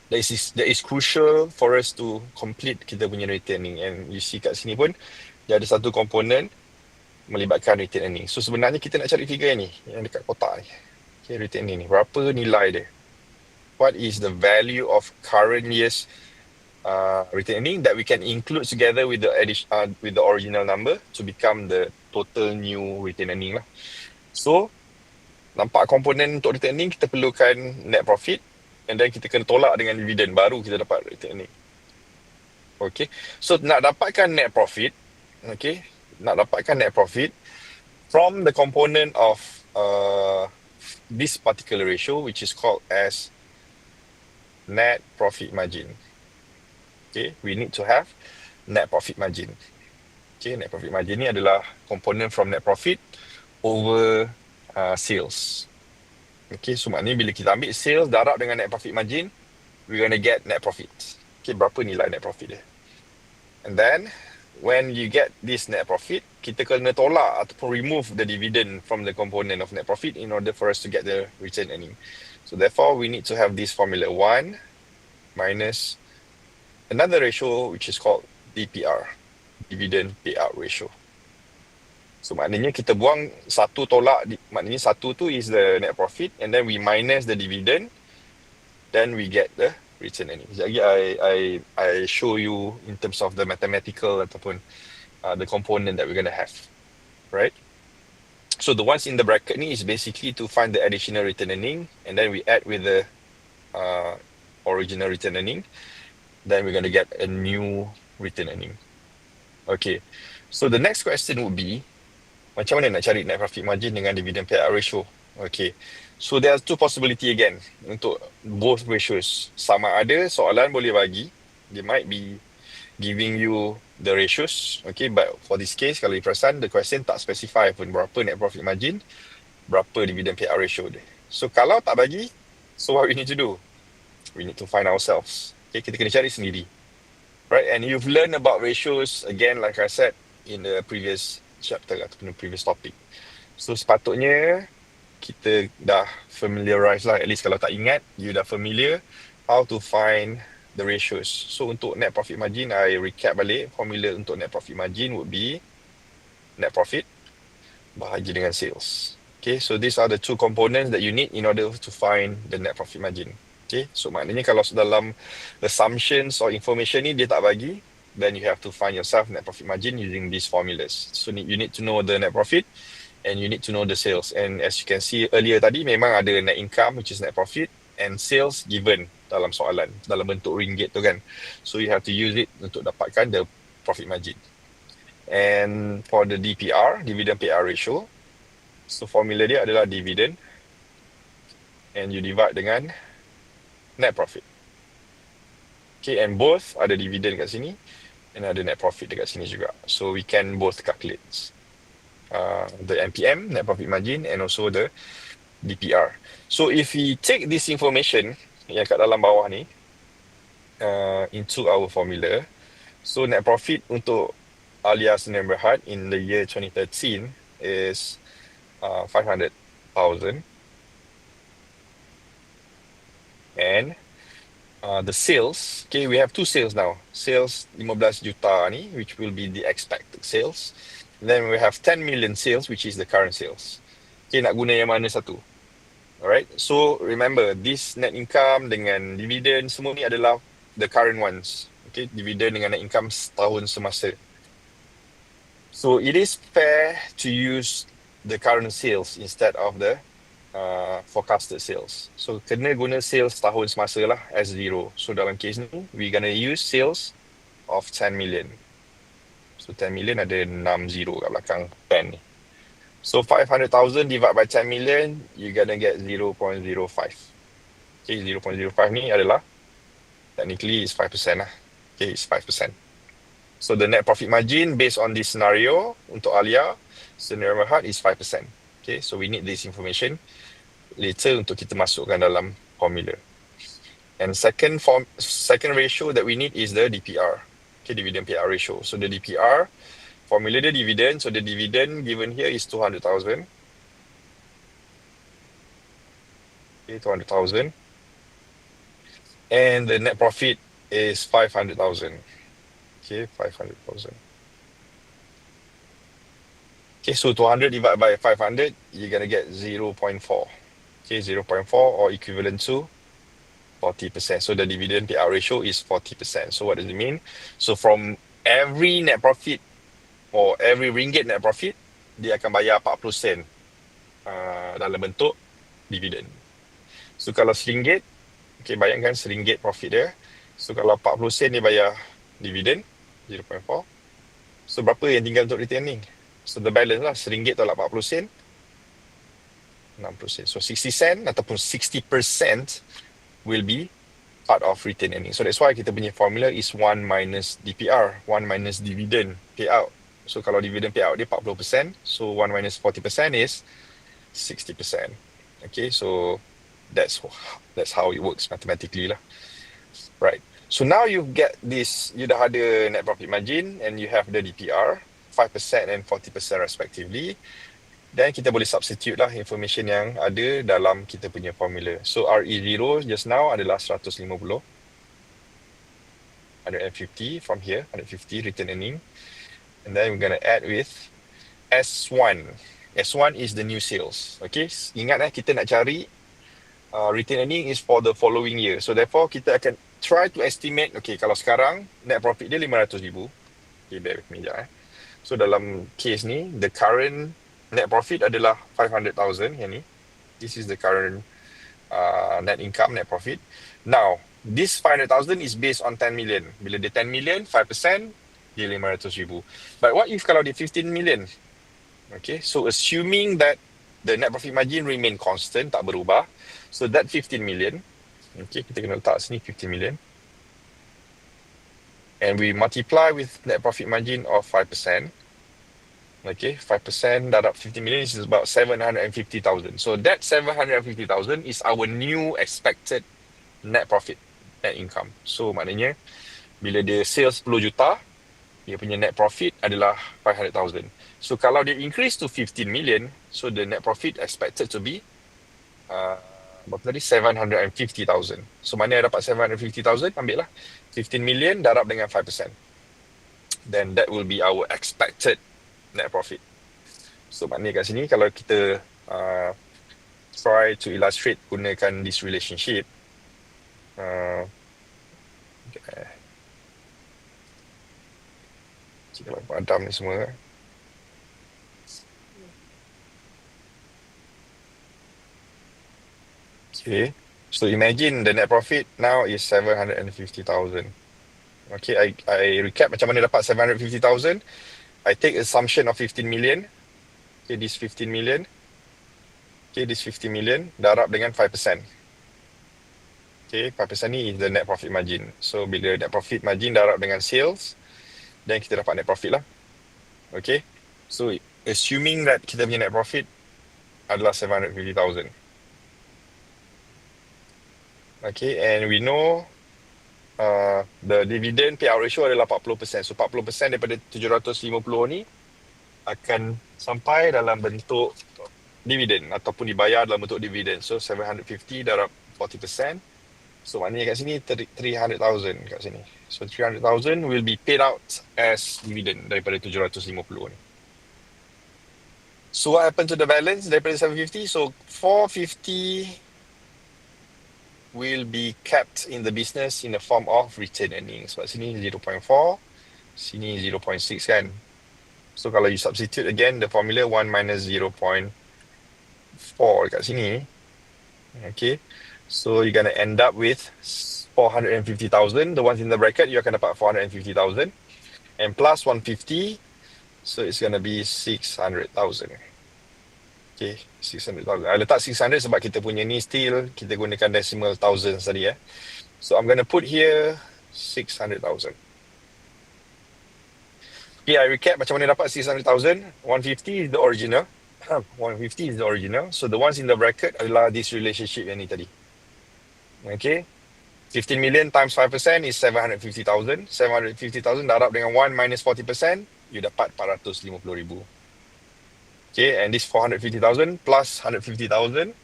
That is crucial for us to complete kita punya retaining. And you see kat sini pun, dia ada satu komponen melibatkan retained earning. So sebenarnya kita nak cari figure ni, yang dekat kotak ni. Okay, retained earning ni. Berapa nilai dia? What is the value of current year's retained earning that we can include together with the original number to become the total new retained earning lah. So, nampak komponen untuk retained earning, kita perlukan net profit and then kita kena tolak dengan dividen, baru kita dapat retained earning. Okay, so nak dapatkan net profit, okay, from the component of this particular ratio, which is called as net profit margin. Okay, we need to have net profit margin. Okay, net profit margin ni adalah component from net profit over sales. Okay, so maknanya bila kita ambil sales darab dengan net profit margin, we're going to get net profit. Okay, berapa nilai net profit dia. And then, when you get this net profit, kita kena tolak ataupun remove the dividend from the component of net profit in order for us to get the retained earning. So therefore, we need to have this formula 1 minus another ratio which is called DPR, dividend payout ratio. So maknanya kita buang satu tolak, maknanya satu tu is the net profit and then we minus the dividend, then we get the retained earnings. Jadi I show you in terms of the mathematical ataupun the component that we're going to have, right? So the ones in the bracket ni is basically to find the additional retained earning and then we add with the original retained earning. Then we're going to get a new retained earning. Okay, so the next question would be, macam mana nak cari net profit margin dengan dividend payout ratio? Okay, so there are two possibility again untuk both ratios. Sama ada soalan boleh bagi, they might be giving you the ratios, okay, but for this case, kalau you perasan, the question tak specify pun berapa net profit margin, berapa dividend payout ratio dia. So kalau tak bagi, so what we need to do? We need to find ourselves. Okay, kita kena cari sendiri. Right, and you've learned about ratios, again, like I said, in the previous chapter ataupun the previous topic. So sepatutnya, kita dah familiarize lah, at least kalau tak ingat, you dah familiar how to find the ratios. So untuk net profit margin, I recap balik, formula untuk net profit margin would be net profit bahagi dengan sales. Okay, so these are the two components that you need in order to find the net profit margin. Okay, so maknanya kalau dalam assumptions or information ni dia tak bagi, then you have to find yourself net profit margin using these formulas. So you need to know the net profit and you need to know the sales. And as you can see earlier tadi, memang ada net income which is net profit and sales given dalam soalan, dalam bentuk ringgit tu kan. So you have to use it untuk dapatkan the profit margin. And for the DPR, dividend payout ratio, so formula dia adalah dividend and you divide dengan net profit. Okay, and both ada dividend kat sini and ada net profit dekat sini juga. So we can both calculate the NPM, net profit margin, and also the DPR. So if we take this information yang kat dalam bawah ni into our formula, so net profit untuk Alia Sdn Bhd in the year 2013 is 500,000. And the sales, okay, we have two sales now. Sales 15 juta ni, which will be the expected sales. Then we have 10 million sales, which is the current sales. Okay, nak guna yang mana satu? Alright, so remember, this net income dengan dividend, semua ni adalah the current ones. Okay, dividend dengan net income setahun semasa. So it is fair to use the current sales instead of the forecasted sales. So kena guna sales tahun semasa lah as zero. So dalam case ni, we're gonna use sales of 10 million. So 10 million ada 6 zero kat belakang pen ni. So 500,000 divided by 10 million, you're gonna get 0.05. Okay, 0.05 ni adalah, technically is 5% lah. Okay, it's 5%. So the net profit margin based on this scenario untuk Alia Sdn Bhd is 5%. Okay, so we need this information later untuk kita masukkan dalam formula. And second ratio that we need is the DPR. Okay, dividend payout ratio. So the DPR, formula the dividend. So the dividend given here is 200,000. Okay, 200,000. And the net profit is 500,000. Okay, 500,000. Okay, so 200 divided by 500, you're going to get 0.4. Okay, 0.4 or equivalent to 40%. So the dividend payout ratio is 40%. So what does it mean? So from every net profit or every ringgit net profit, dia akan bayar 40 sen dalam bentuk dividen. So kalau RM1, okay, bayangkan RM1 profit dia. So kalau 40 sen dia bayar dividen, 0.4. So berapa yang tinggal untuk retaining? So the balance lah, RM1 tolak 40 sen, 60 sen. So 60 sen ataupun 60% will be part of retained earnings. So that's why kita punya formula is 1 minus DPR, 1 minus dividend payout. So kalau dividend payout dia 40%, so 1 minus 40% is 60%. Okay, so that's how it works mathematically lah. Right. So now you get this, you dah ada net profit margin and you have the DPR, 5% and 40% respectively. Dan kita boleh substitute lah information yang ada dalam kita punya formula. So RE0 just now adalah 150. 150 from here, 150 return earning. And then we're going to add with S1. S1 is the new sales. Okay, ingat kita nak cari return earning is for the following year. So therefore kita akan try to estimate, okay, kalau sekarang net profit dia 500,000. Okay, bear with me sekejap. So dalam case ni, the current net profit adalah 500,000 yang ni. This is the current net income, net profit. Now, this 500,000 is based on 10 million. Bila dia 10 million, 5%, dia 500,000. But what if kalau dia 15 million? Okay, so assuming that the net profit margin remain constant, tak berubah. So that 15 million, okay, kita kena letak sini 15 million. And we multiply with net profit margin of 5%. Okay, 5% darab 50 million is about 750,000. So that 750,000 is our new expected net profit, net income. So maknanya, bila dia sales 10 juta, dia punya net profit adalah 500,000. So kalau dia increase to 15 million, so the net profit expected to be berapa tadi? 750,000. So mana yang dapat 750,000? Ambil lah 15 million darab dengan 5%. Then that will be our expected net profit. So maknanya kat sini kalau kita try to illustrate gunakan this relationship, kita padam ni semua. Okay, so imagine the net profit now is 750,000. Okay, I recap macam mana dapat 750,000. I take assumption of 15 million. Okay, this 15 million. Okay, this 50 million darab dengan 5%. Okay, 5% ni is the net profit margin. So, bila net profit margin darab dengan sales, then kita dapat net profit lah. Okay, so assuming that kita punya net profit adalah 750,000. Okay, and we know the dividend payout ratio adalah 40%. So 40% daripada 750 ni akan sampai dalam bentuk dividen ataupun dibayar dalam bentuk dividen. So 750 darab 40%. So maknanya kat sini 300,000 kat sini. So 300,000 will be paid out as dividend daripada 750 ni. So what happened to the balance daripada 750? So 450 will be kept in the business in the form of retained earnings. Sebab sini 0.4, sini 0.6 kan. So kalau you substitute again the formula 1 minus 0.4 dekat sini. Okay. So you're going to end up with 450,000. The ones in the bracket, you akan dapat 450,000. And plus 150, so it's going to be 600,000. Okay, 600,000. I letak 600 sebab kita punya ni still, kita gunakan decimal thousands tadi ya. So I'm going to put here 600,000. Okay, I recap macam mana dapat 600,000. 150 is the original. 150 is the original. So the ones in the bracket adalah this relationship yang ni tadi. Okay. 15 million times 5% is 750,000. 750,000 darab dengan 1 minus 40%, you dapat 450,000. Okay, and this 450,000 plus 150,000,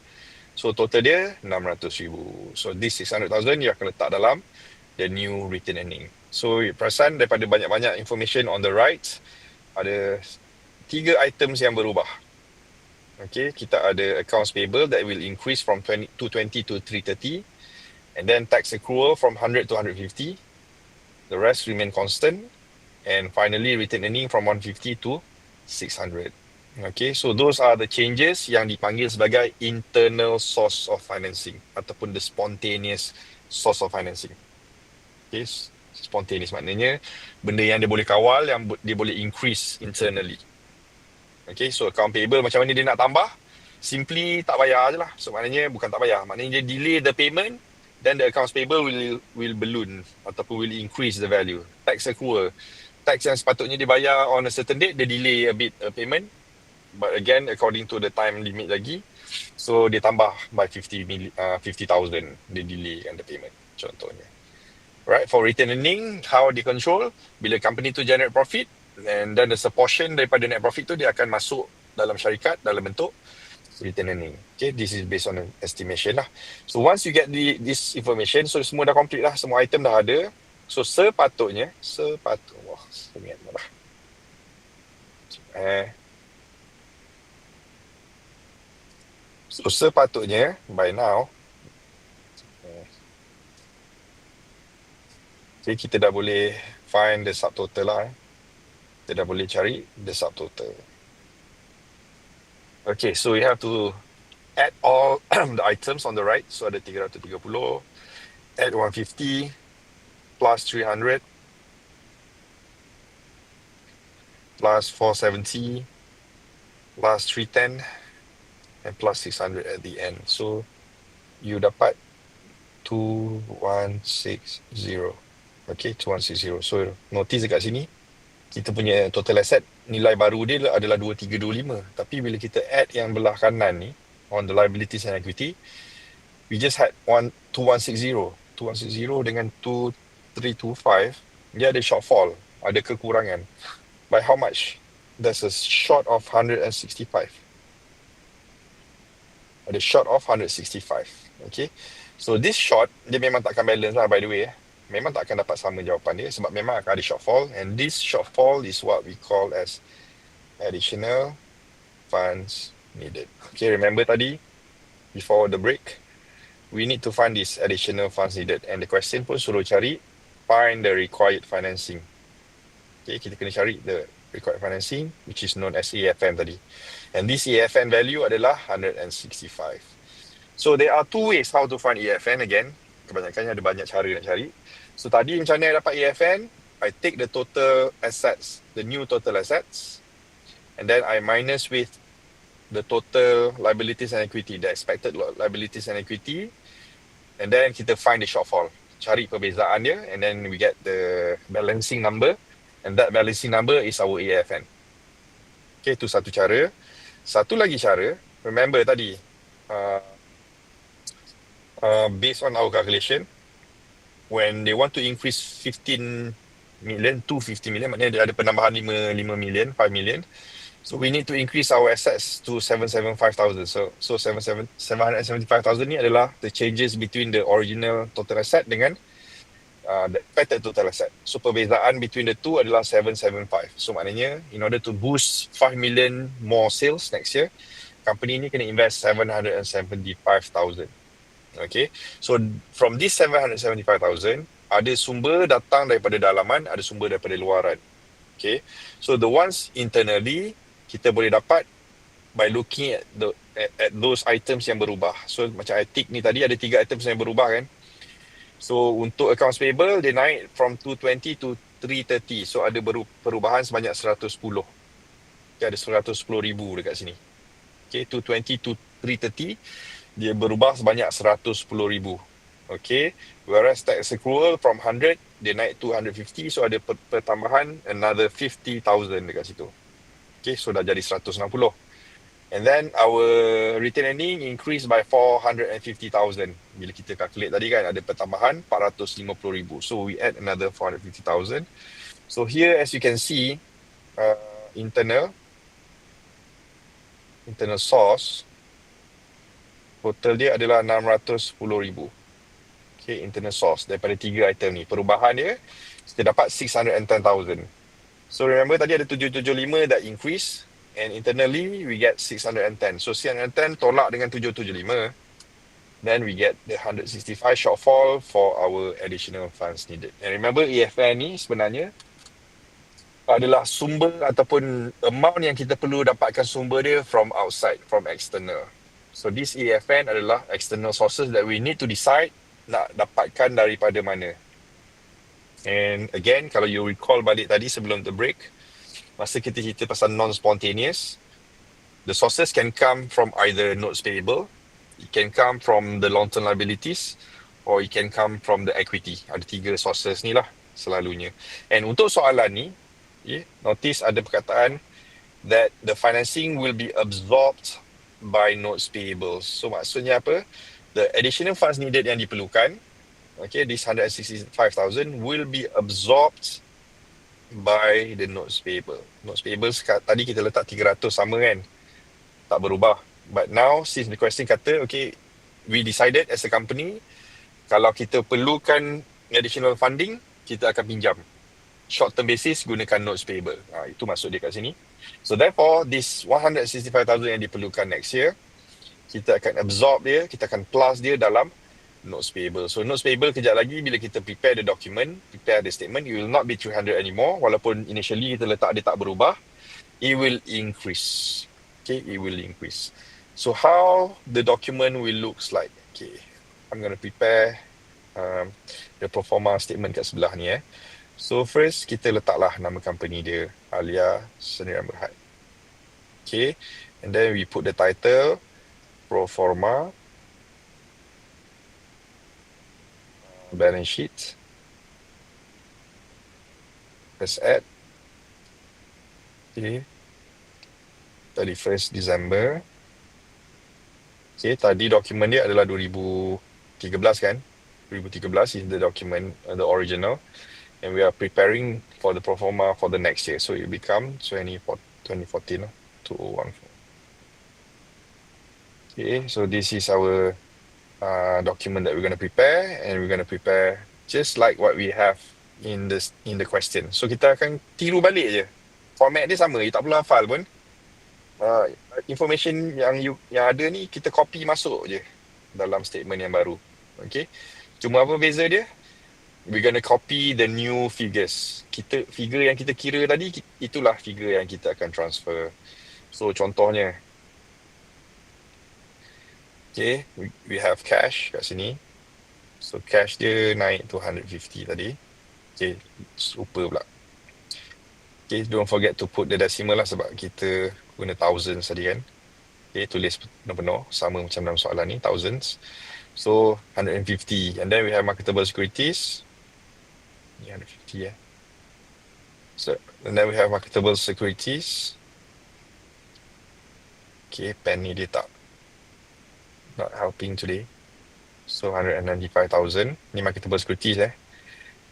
So total dia 600,000. So this 600,000 you akan letak dalam the new retained earning. So perasan daripada banyak-banyak information on the right, ada 3 items yang berubah. Okay, kita ada accounts payable that will increase from 220 to 330, and then tax accrual from 100 to 150. The rest remain constant. And finally, retained earning from 150 to 600. Okay, so those are the changes yang dipanggil sebagai internal source of financing ataupun the spontaneous source of financing. Okay, spontaneous maknanya benda yang dia boleh kawal, yang dia boleh increase internally. Okay, so account payable macam mana dia nak tambah? Simply tak bayar je lah. So maknanya bukan tak bayar, maknanya dia delay the payment, then the accounts payable will balloon ataupun will increase the value. Tax accrual, tax yang sepatutnya dibayar on a certain date, dia delay a bit payment, but again according to the time limit lagi, so dia tambah by 50,000, dia delay kan the payment contohnya. Right, for retained earning, how they control, bila company tu generate profit, and then there's a portion daripada net profit tu dia akan masuk dalam syarikat dalam bentuk retained earning. Okay, this is based on an estimation lah. So once you get this information, so semua dah complete lah, semua item dah ada. So sepatutnya, wah, ingat lah. So sepatutnya by now, okay, kita dah boleh find the subtotal lah. Kita dah boleh cari the subtotal. Okay, so we have to add all the items on the right. So ada 330, add 150, plus 300, plus 470, plus 310, and plus 600 at the end. So you dapat 2160. Okay, 2160. So notice dekat sini, kita punya total asset, nilai baru dia adalah 2325. Tapi bila kita add yang belah kanan ni, on the liabilities and equity, we just had 2160. 2160 dengan 2325, dia ada shortfall, ada kekurangan. By how much? There's a short of 165. Ada short of 165. Okay. So this short, dia memang tak akan balance lah by the way. Memang tak akan dapat sama jawapan dia sebab memang akan ada shortfall, and this shortfall is what we call as additional funds needed. Okay, remember tadi before the break, we need to find this additional funds needed, and the question pun suruh cari find the required financing. Okay, kita kena cari the required financing, which is known as AFM tadi, and this AFM value adalah 165. So there are two ways how to find AFN again. Kebanyakannya ada banyak cara nak cari. So tadi macam mana dapat AFN? I take the total assets, the new total assets, and then I minus with the total liabilities and equity, the expected liabilities and equity, and then kita find the shortfall. Cari perbezaan dia, and then we get the balancing number, and that balancing number is our AFN. Okay, itu satu cara. Satu lagi cara, remember tadi, based on our calculation, when they want to increase 15 million to 50 million, maknanya ada penambahan 5 million, 5 million. So we need to increase our assets to 775,000. So 775,000 ni adalah the changes between the original total asset dengan the expected total asset. So perbezaan between the two adalah 775. So maknanya in order to boost 5 million more sales next year, company ni kena invest 775,000. Okay, so from this 775,000, ada sumber datang daripada dalaman, ada sumber daripada luaran. Okay, so the ones internally, kita boleh dapat by looking at those items yang berubah. So macam I tick ni tadi, ada 3 items yang berubah kan. So untuk accounts payable, dia naik from 220 to 330. So ada perubahan sebanyak 110. Okay, ada 110,000 dekat sini. Okay, 220 to 330, dia berubah sebanyak 110,000. Okay, whereas tax accrual from 100, dia naik to 150, so ada pertambahan another 50,000 dekat situ. Okay, so dah jadi 160. And then our retained earning increased by 450,000. Bila kita calculate tadi kan, ada pertambahan 450,000. So we add another 450,000. So here as you can see, internal source, total dia adalah 610,000. Okay, internal source daripada 3 item ni. Perubahan dia, kita dapat 610,000. So remember tadi ada 775 that increase, and internally we get 610. So 610 tolak dengan 775. Then we get the 165 shortfall for our additional funds needed. And remember EFN ni sebenarnya adalah sumber ataupun amount yang kita perlu dapatkan sumber dia from outside, from external. So this EFN adalah external sources that we need to decide nak dapatkan daripada mana. And again, kalau you recall balik tadi sebelum the break, masa kita cerita pasal non-spontaneous, the sources can come from either notes payable, it can come from the long-term liabilities, or it can come from the equity. Ada 3 sources ni lah selalunya. And untuk soalan ni, notice ada perkataan that the financing will be absorbed by notes payable. So maksudnya apa? The additional funds needed yang diperlukan, okay, this 165,000 will be absorbed by the notes payable. Notes payable tadi kita letak 300 sama kan? Tak berubah. But now, since the question kata, okay, we decided as a company, kalau kita perlukan additional funding, kita akan pinjam. Short term basis, gunakan notes payable. Itu maksud dia kat sini. So therefore, this 165,000 yang diperlukan next year, kita akan absorb dia, kita akan plus dia dalam notes payable. So notes payable kejap lagi bila kita prepare the document, prepare the statement, it will not be 300 anymore. Walaupun initially kita letak dia tak berubah, it will increase. Okay, it will increase. So how the document will looks like? Okay, I'm going to prepare the pro forma statement kat sebelah ni. So first, kita letaklah nama company dia, Alia Sdn Bhd. Okay, and then we put the title, pro forma, balance sheet, press add. Okay, 31st December. Okay, tadi dokumen dia adalah 2013 kan? 2013 is the document, the original. And we are preparing for the pro forma for the next year. So it become 2014, 2014. Okay, so this is our document that we're going to prepare, and we're going to prepare just like what we have in the question. So kita akan tiru balik je. Format dia sama, you tak perlu hafal pun. Information yang ada ni kita copy masuk je dalam statement yang baru. Okay, cuma apa beza dia? We're gonna copy the new figures. Figure yang kita kira tadi, itulah figure yang kita akan transfer. So contohnya, okay, we have cash kat sini. So cash dia naik to 150 tadi. Okay, super pula. Okay, don't forget to put the decimal lah sebab kita guna thousands tadi kan. Okay, tulis penuh-penuh sama macam dalam soalan ni, thousands. So 150, and then we have marketable securities. 150 So, and then we have marketable securities. Okay, pen ni dia not helping today. So 195,000. Ni marketable securities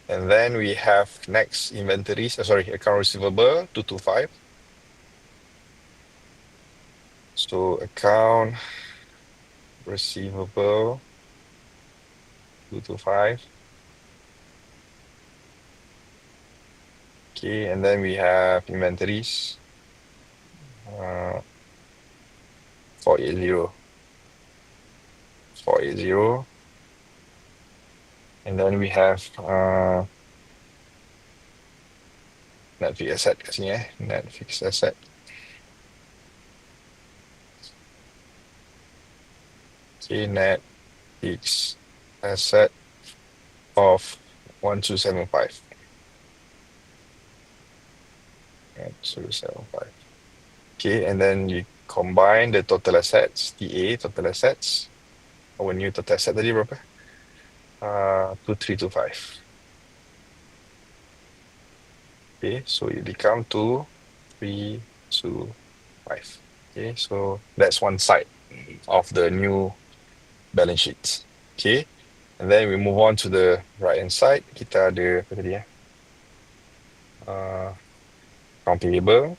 And then we have next inventories, account receivable 225. So account receivable 225. Okay, and then we have inventories 480. And then we have net fixed asset kat sini net fixed asset. Okay, net fixed asset of 1275. 1275. Okay, and then you combine the total assets, TA, total assets. Our new total asset tadi berapa? 2325. Okay, so it become 2325. Okay, so that's one side of the new balance sheet. Okay, and then we move on to the right hand side. Kita ada apa tadi account payable.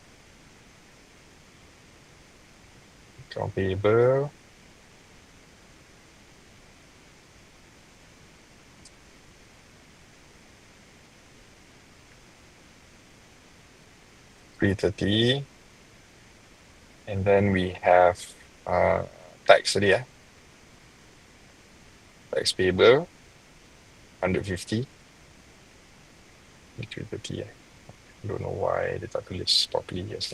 330. And then we have tax tadi tax payable 150. 330 Don't know why dia tak tulis properly yes.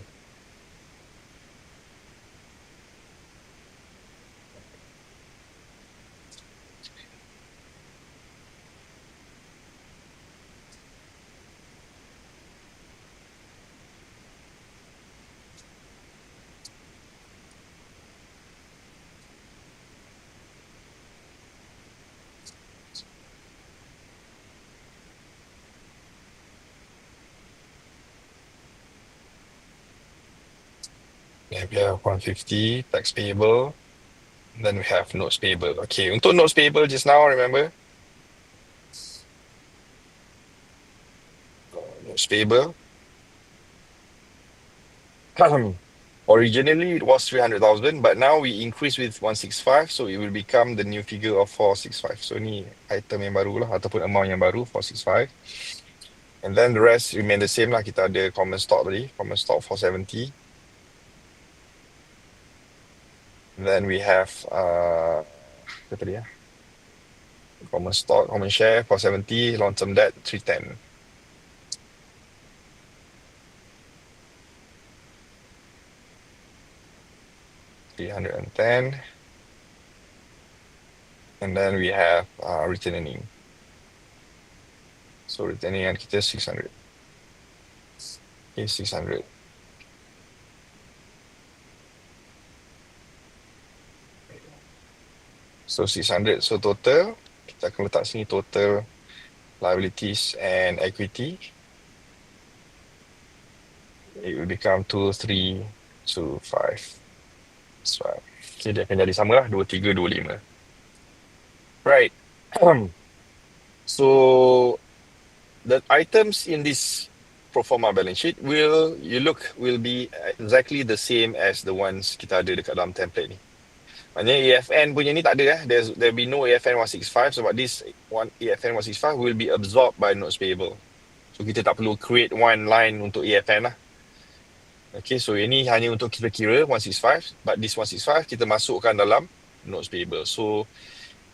We have 150 tax payable. Then we have notes payable. Okay, untuk notes payable just now, remember? Notes payable. Originally it was 300,000, but now we increase with 165, so it will become the new figure of 465. So ni item yang baru lah, ataupun amount yang baru, 465. And then the rest remain the same lah. Kita ada common stock tadi, common stock 470. And then we have apa tadi common stock, common share 470, long term debt 310. $310. And then we have return earning. So return earning kita 600. Okay, 600. So 600. So total, kita akan letak sini total liabilities and equity. It will become 2325. So, okay, dia akan jadi sama lah, 2325. Right. So the items in this pro forma balance sheet will be exactly the same as the ones kita ada dekat dalam template ni. Maknanya AFN punya ni tak ada there'll be no AFN 165 sebab this one AFN 165 will be absorbed by notes payable. So kita tak perlu create one line untuk AFN lah. Okay, so ini hanya untuk kita kira 165, but this 165 kita masukkan dalam notes payable. So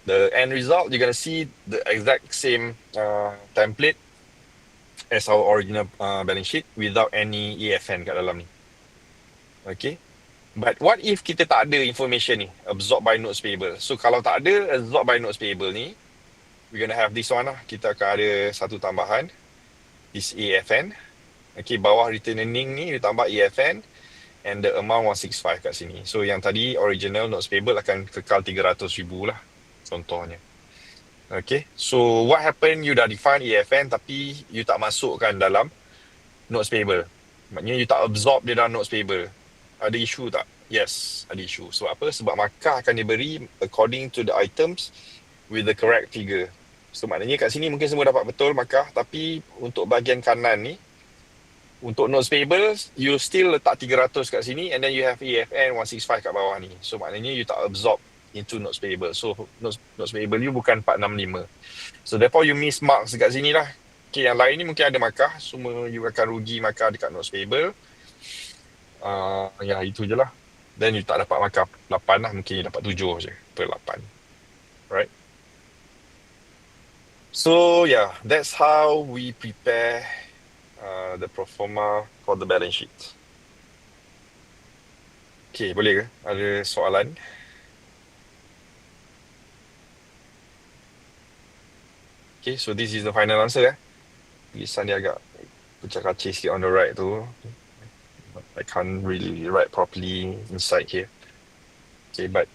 the end result, you're going to see the exact same template as our original balance sheet without any AFN kat dalam ni. Okay. But what if kita tak ada information ni, absorbed by notes payable? So kalau tak ada absorbed by notes payable ni, we're going to have this one lah. Kita akan ada satu tambahan, this AFN. Okay, bawah return earning ni ditambah AFN and the amount 165 kat sini. So yang tadi original notes payable akan kekal 300,000 lah contohnya. Okay, so what happen, you dah define AFN tapi you tak masukkan dalam notes payable. Maknanya you tak absorb dia dalam notes payable. Ada isu tak? Yes, ada isu. Sebab apa? Sebab markah akan diberi according to the items with the correct figure. So maknanya kat sini mungkin semua dapat betul markah, tapi untuk bahagian kanan ni, untuk notes payable, you still letak 300 kat sini and then you have AFN 165 kat bawah ni. So maknanya you tak absorb into notes payable. So notes payable you bukan 465. So therefore you miss marks dekat sini lah. Okay, yang lain ni mungkin ada markah. Semua you akan rugi markah dekat notes payable. Ya, itu je lah. Then you tak dapat markah 8 lah. Mungkin you dapat 7 je per 8. Right? So yeah, that's how we prepare the pro forma for the balance sheet. Okay, boleh ke? Ada soalan? Okay, so this is the final answer tulisan dia agak kacir sikit on the right tu. I can't really write properly inside here. Okay, but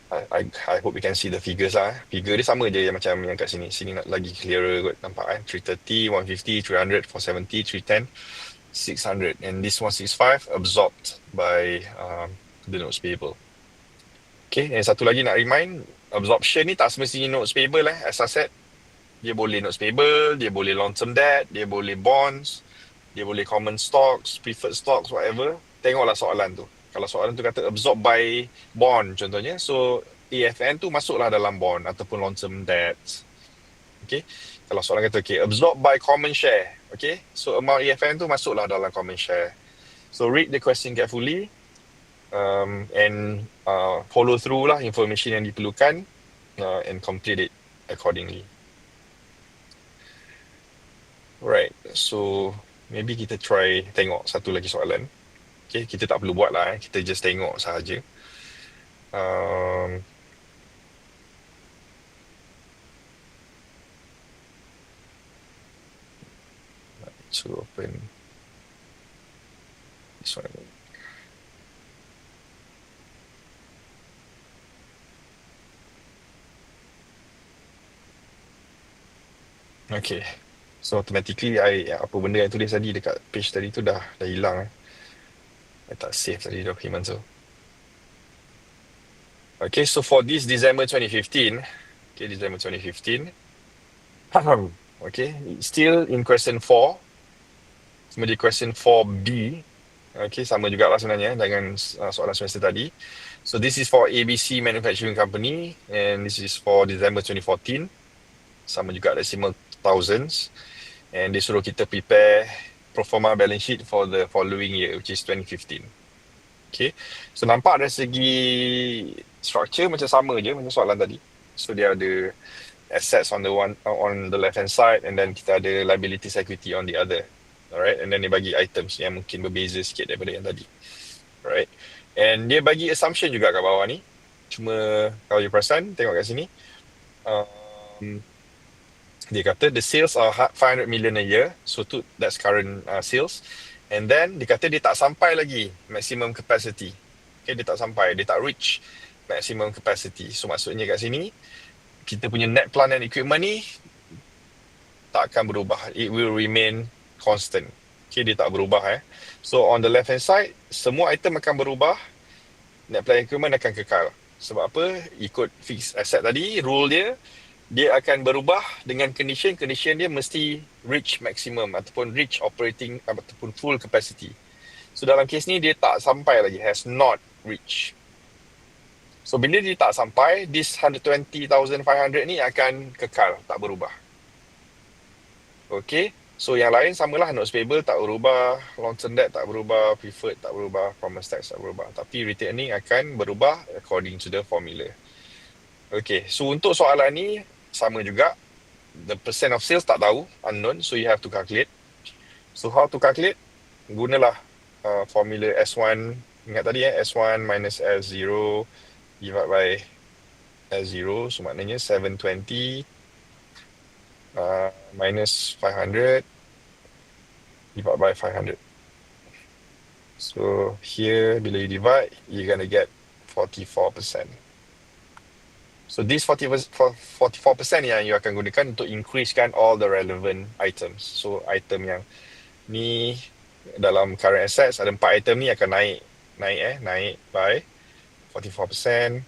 I hope you can see the figures lah. Figure dia sama je macam yang kat sini. Sini nak lagi clearer kot, nampak 330, 150, 300, 470, 310, 600. And this 165 absorbed by the notes payable. Okay, and satu lagi nak remind, absorption ni tak semestinya notes payable as I said. Dia boleh notes payable, dia boleh long term debt, dia boleh bonds, dia boleh common stocks, preferred stocks, whatever. Tengoklah soalan tu. Kalau soalan tu kata absorb by bond contohnya, so AFN tu masuklah dalam bond ataupun long term debt. Okay. Kalau soalan kata okay, absorb by common share. Okay. So amount AFN tu masuklah dalam common share. So read the question carefully and follow through lah information yang diperlukan and complete it accordingly. Right, so maybe kita try tengok satu lagi soalan. Okay, kita tak perlu buat lah, kita just tengok sahaja. To open this one. Okay, so automatically apa benda yang tulis tadi dekat page tadi tu dah hilang. I tak save tadi document tu. Okay, so for this December 2015, December 2015, okay, still in question 4, sama di question 4B, okay, sama juga lah sebenarnya dengan soalan semester tadi. So this is for ABC Manufacturing Company and this is for December 2014, sama juga decimal thousands, and dia suruh kita prepare pro forma balance sheet for the following year, which is 2015. Okay, so nampak dari segi structure macam sama je macam soalan tadi. So dia ada assets on the left hand side and then kita ada liabilities equity on the other. Alright, and then dia bagi items yang mungkin berbeza sikit daripada yang tadi. Alright, and dia bagi assumption juga kat bawah ni. Cuma kalau you perasan, tengok kat sini. Dia kata the sales are 500 million a year, so that's current sales. And then dia kata dia tak sampai lagi maximum capacity. Okay, dia tak sampai, dia tak reach maximum capacity. So maksudnya kat sini kita punya net plant and equipment ni tak akan berubah. It will remain constant. Okay, dia tak berubah. So on the left hand side, semua item akan berubah. Net plant and equipment akan kekal. Sebab apa? Ikut fixed asset tadi, rule dia akan berubah dengan condition dia mesti reach maximum ataupun reach operating ataupun full capacity. So dalam kes ni dia tak sampai lagi, has not reached. So bila dia tak sampai, this 120,500 ni akan kekal, tak berubah. Okay, so yang lain samalah, notes payable tak berubah, long term debt tak berubah, preferred tak berubah, promised tax tak berubah. Tapi retaining akan berubah according to the formula. Okay, so untuk soalan ni sama juga, the percent of sales tak tahu, unknown, so you have to calculate. So how to calculate? Gunalah formula S1, ingat tadi S1 minus S0 divided by S0, so maknanya 720 minus 500 divided by 500. So here, bila you divide, you're going to get 44%. So this 44% yang you akan gunakan untuk increasekan all the relevant items. So item yang ni dalam current assets ada 4 item ni akan naik by 44%.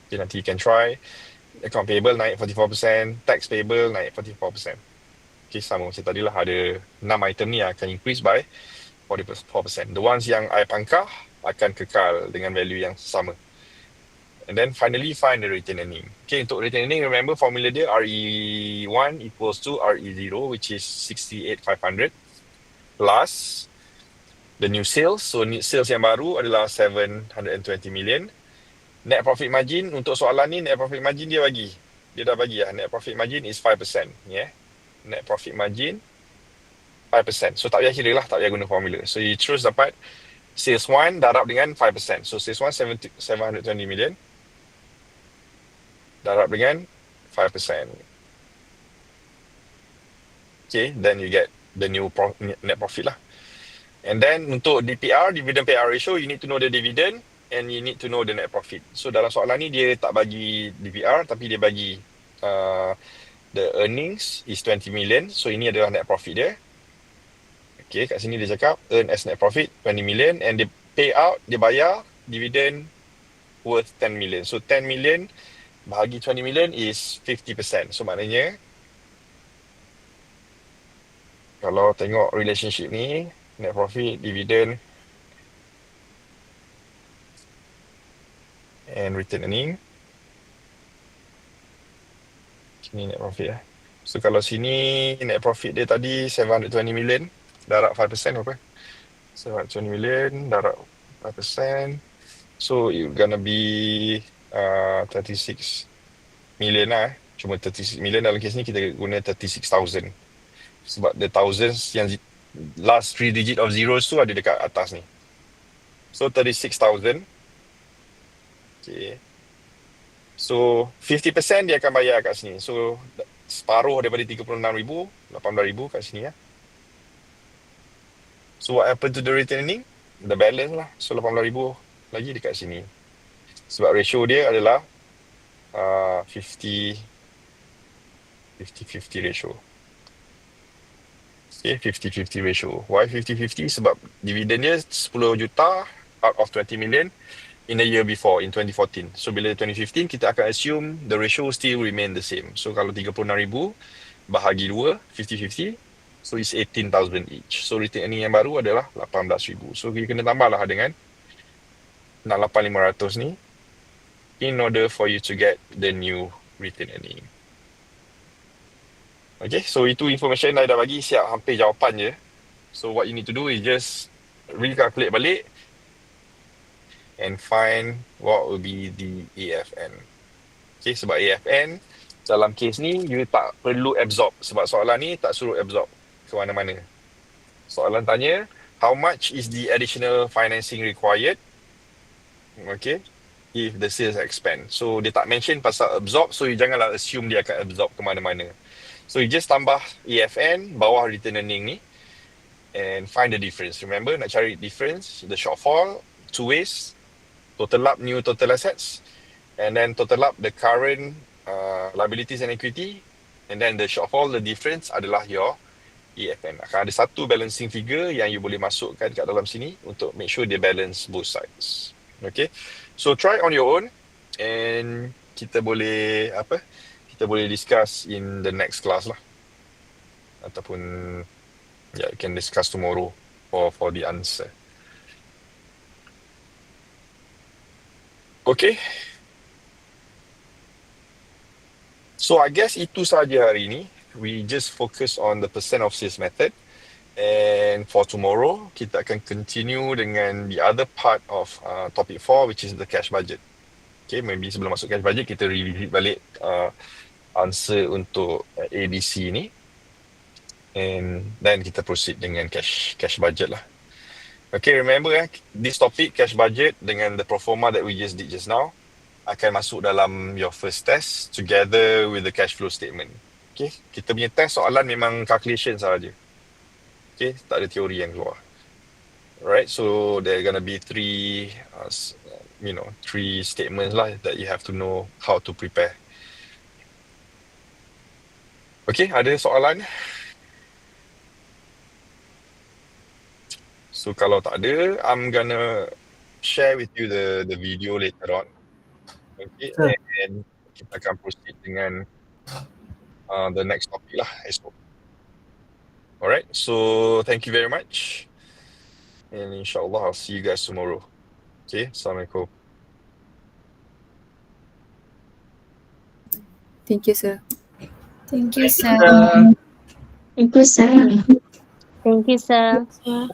Okay, nanti you can try. Account payable naik 44%, tax payable naik 44%. Okay, sama macam tadi lah, ada 6 item ni akan increase by 44%. The ones yang I pangkah akan kekal dengan value yang sama. And then finally find the retained earning. Okay, untuk retained earning, remember formula dia RE1 equals to RE0, which is 68,500 plus the new sales. So sales yang baru adalah 720 million. Net profit margin, untuk soalan ni net profit margin dia dah bagi lah. Net profit margin is 5%. Yeah. Net profit margin 5%. So tak payah kira lah, tak payah guna formula. So you terus dapat sales 1 darab dengan 5%. So sales 1 720 million darab dengan 5%. Okay, then you get the new net profit lah. And then untuk DPR, dividend payout ratio, you need to know the dividend and you need to know the net profit. So dalam soalan ni dia tak bagi DPR, tapi dia bagi the earnings is 20 million. So ini adalah net profit dia. Okay, kat sini dia cakap earn as net profit 20 million and dia pay out, dia bayar dividend worth 10 million. So 10 million bahagi 20 million is 50%. So maknanya kalau tengok relationship ni, net profit, dividend and return earning. Sini net profit . So kalau sini net profit dia tadi 720 million darab 5% berapa? So 20 million darab 5%. So it's gonna be 36 million lah. Cuma 36 million dalam kes ni kita guna 36,000. Sebab the thousands yang last 3 digit of zeros tu ada dekat atas ni. So 36,000. Okay. So 50% dia akan bayar kat sini. So separuh daripada 36,000, 18,000 kat sini ya. So what happened to the retaining? The balance lah. So 18,000 lagi dekat sini. Sebab ratio dia adalah 50-50 ratio. Okay, 50-50 ratio. Why 50-50? Sebab dividen dia 10 juta out of 20 million in the year before, in 2014. So bila 2015, kita akan assume the ratio still remain the same. So kalau 36,000 bahagi 2, 50-50, so it's 18,000 each. So retaining yang baru adalah 18,000. So kita kena tambah lah dengan nak 8,500 ni in order for you to get the new retaining. Okay, so itu information I dah bagi, siap hampir jawapan je. So what you need to do is just recalculate balik and find what will be the AFN. Okay, sebab AFN dalam kes ni you tak perlu absorb, sebab soalan ni tak suruh absorb ke mana-mana. Soalan tanya, how much is the additional financing required? Okay, if the sales expand. So dia tak mention pasal absorb, so you janganlah assume dia akan absorb ke mana-mana. So you just tambah AFN bawah return earning ni and find the difference. Remember, nak cari difference, the shortfall, two ways. Total up new total assets, and then total up the current liabilities and equity, and then the shortfall, the difference adalah your AFN. Akan ada satu balancing figure yang you boleh masukkan kat dalam sini untuk make sure dia balance both sides. Okay, so try on your own, and kita boleh discuss in the next class lah, ataupun you can discuss tomorrow for the answer. Okay, so I guess itu saja hari ini. We just focus on the percent of sales method, and for tomorrow kita akan continue dengan the other part of topic 4, which is the cash budget. Okay, maybe sebelum masuk cash budget kita revisit balik answer untuk ABC ni, and then kita proceed dengan cash budget lah. Okay, remember this topic cash budget dengan the pro forma that we just did just now akan masuk dalam your first test together with the cash flow statement. Okay, kita punya test soalan memang calculation sahaja. Okay, tak ada teori yang keluar. Alright, so there are gonna be three statements lah that you have to know how to prepare. Okay, ada soalan? So kalau tak ada, I'm gonna share with you the video later on. Okay, and kita akan proceed dengan the next topic lah esok. Alright, so thank you very much, and insyaAllah I'll see you guys tomorrow. Okay, Assalamualaikum. Thank you, sir. Thank you, sir. Thank you, sir. Thank you, sir. Yeah.